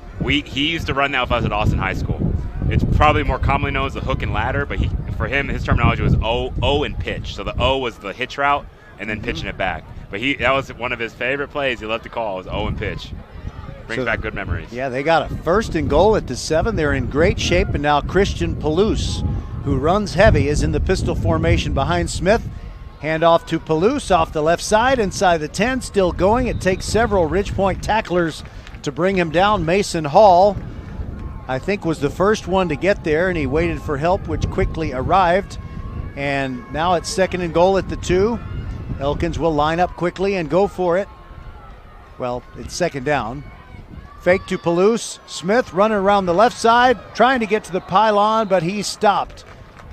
He used to run that with us at Austin High School. It's probably more commonly known as the hook and ladder, but for him, his terminology was O and pitch. So the O was the hitch route and then pitching it back. But that was one of his favorite plays he loved to call, was O and pitch. Brings back good memories. Yeah, they got a 1st and goal at the 7. They're in great shape, and now Christian Palouse, who runs heavy, is in the pistol formation behind Smith. Hand off to Palouse off the left side, inside the 10, still going. It takes several Ridge Point tacklers to bring him down. Mason Hall, I think, was the first one to get there, and he waited for help, which quickly arrived. And now it's 2nd and goal at the 2. Elkins will line up quickly and go for it. Well, it's 2nd down. Fake to Palouse. Smith running around the left side, trying to get to the pylon, but he stopped.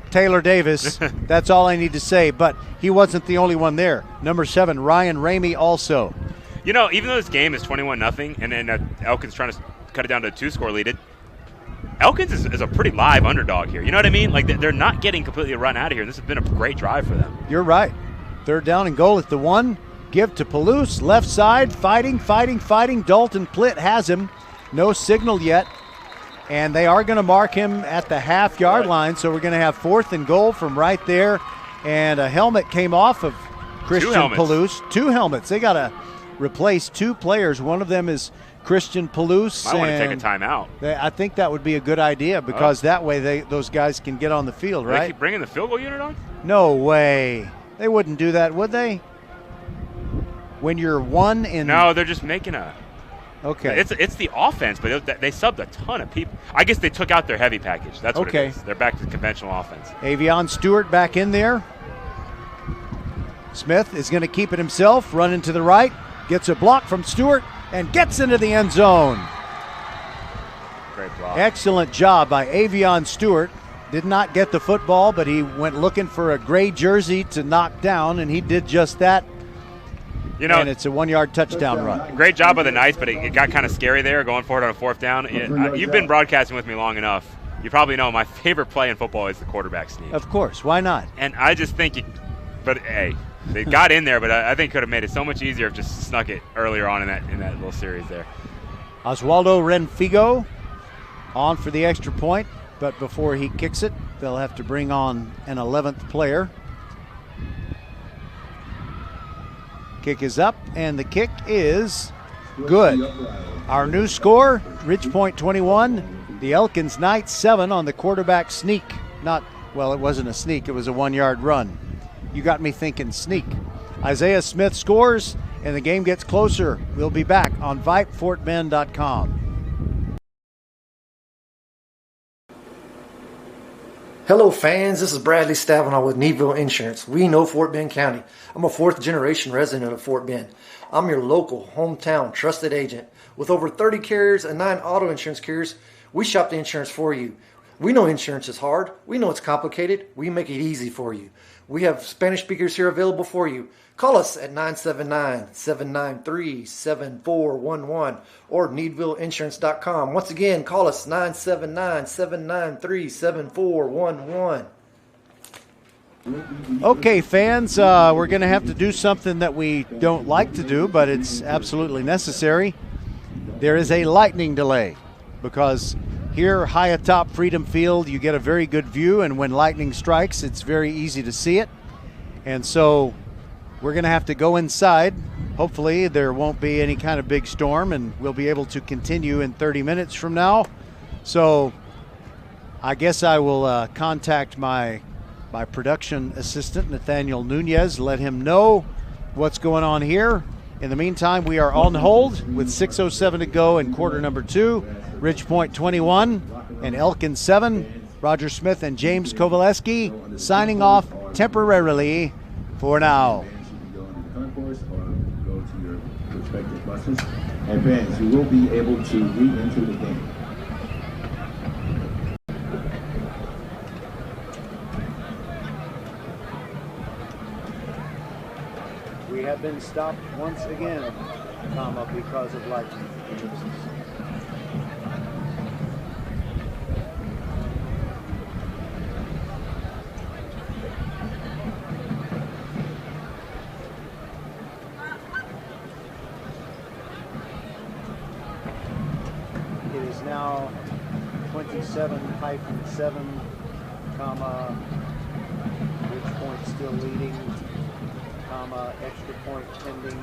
Taylor Davis, that's all I need to say, but he wasn't the only one there. Number 7, Ryan Ramey also. Even though this game is 21-0, and then Elkins trying to cut it down to a 2-score lead, Elkins is a pretty live underdog here. You know what I mean? Like, they're not getting completely run out of here. This has been a great drive for them. You're right. 3rd down and goal at the 1. Give to Palouse, left side, fighting. Dalton Plitt has him. No signal yet. And they are going to mark him at the half-yard line, so we're going to have 4th and goal from right there. And a helmet came off of Christian Palouse. 2 helmets. They got to replace 2 players. One of them is Christian Palouse. I want to take a timeout. I think that would be a good idea, because that way those guys can get on the field, right? They keep bringing the field goal unit on? No way. They wouldn't do that, would they? When you're 1 in... No, they're just making a... Okay. It's the offense, but they subbed a ton of people. I guess they took out their heavy package. That's what it is. They're back to conventional offense. Avion Stewart back in there. Smith is going to keep it himself, running to the right, gets a block from Stewart, and gets into the end zone. Great block. Excellent job by Avion Stewart. Did not get the football, but he went looking for a gray jersey to knock down, and he did just that. And it's a 1-yard touchdown run. Great job by the Knights, but it got kind of scary there going for it on a 4th down. You've been broadcasting with me long enough. You probably know my favorite play in football is the quarterback sneak. Of course. Why not? And I just think they got in there, but I think could have made it so much easier if just snuck it earlier on in that little series there. Oswaldo Renfigo on for the extra point, but before he kicks it, they'll have to bring on an 11th player. Kick is up, and the kick is good. Our new score, Ridge Point 21, the Elkins Knights 7 on the quarterback sneak. It wasn't a sneak, it was a 1-yard run. You got me thinking sneak. Isaiah Smith scores, and the game gets closer. We'll be back on VypeFortBend.com. Hello fans, this is Bradley Stavenall with Needville Insurance. We know Fort Bend County. I'm a 4th generation resident of Fort Bend. I'm your local, hometown, trusted agent. With over 30 carriers and 9 auto insurance carriers, we shop the insurance for you. We know insurance is hard. We know it's complicated. We make it easy for you. We have Spanish speakers here available for you. Call us at 979-793-7411 or needvilleinsurance.com. Once again, call us 979-793-7411. Okay, fans, we're going to have to do something that we don't like to do, but it's absolutely necessary. There is a lightning delay because here high atop Freedom Field, you get a very good view, and when lightning strikes, it's very easy to see it. And so we're going to have to go inside. Hopefully there won't be any kind of big storm, and we'll be able to continue in 30 minutes from now. So I guess I will contact my production assistant, Nathaniel Nunez, let him know what's going on here. In the meantime, we are on hold with 6:07 to go in quarter number 2. Ridge Point 21 and Elkins 7. Roger Smith and James Kovaleski signing off temporarily for now. And fans, you will be able to re-enter the game. We have been stopped once again, because of lightning. It is now 27-7, Ridge Point still leading, extra point pending,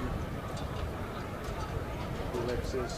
ellipsis.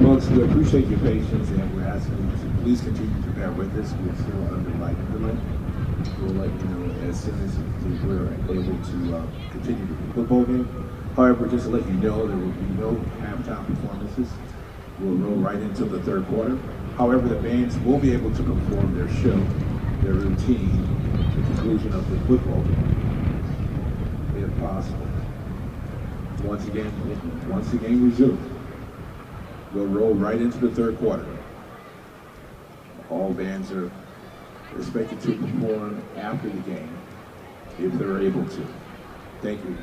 Folks, we appreciate your patience, and we're asking you to please continue to bear with us. We're still under light delay. We'll let you know as soon as we're able to continue the football game. However, just to let you know, there will be no halftime performances. We'll roll right into the third quarter. However, the bands will be able to perform their show, their routine, at the conclusion of the football game, if possible. Once again resumed. We'll roll right into the third quarter. All bands are expected to perform after the game, if they're able to. Thank you.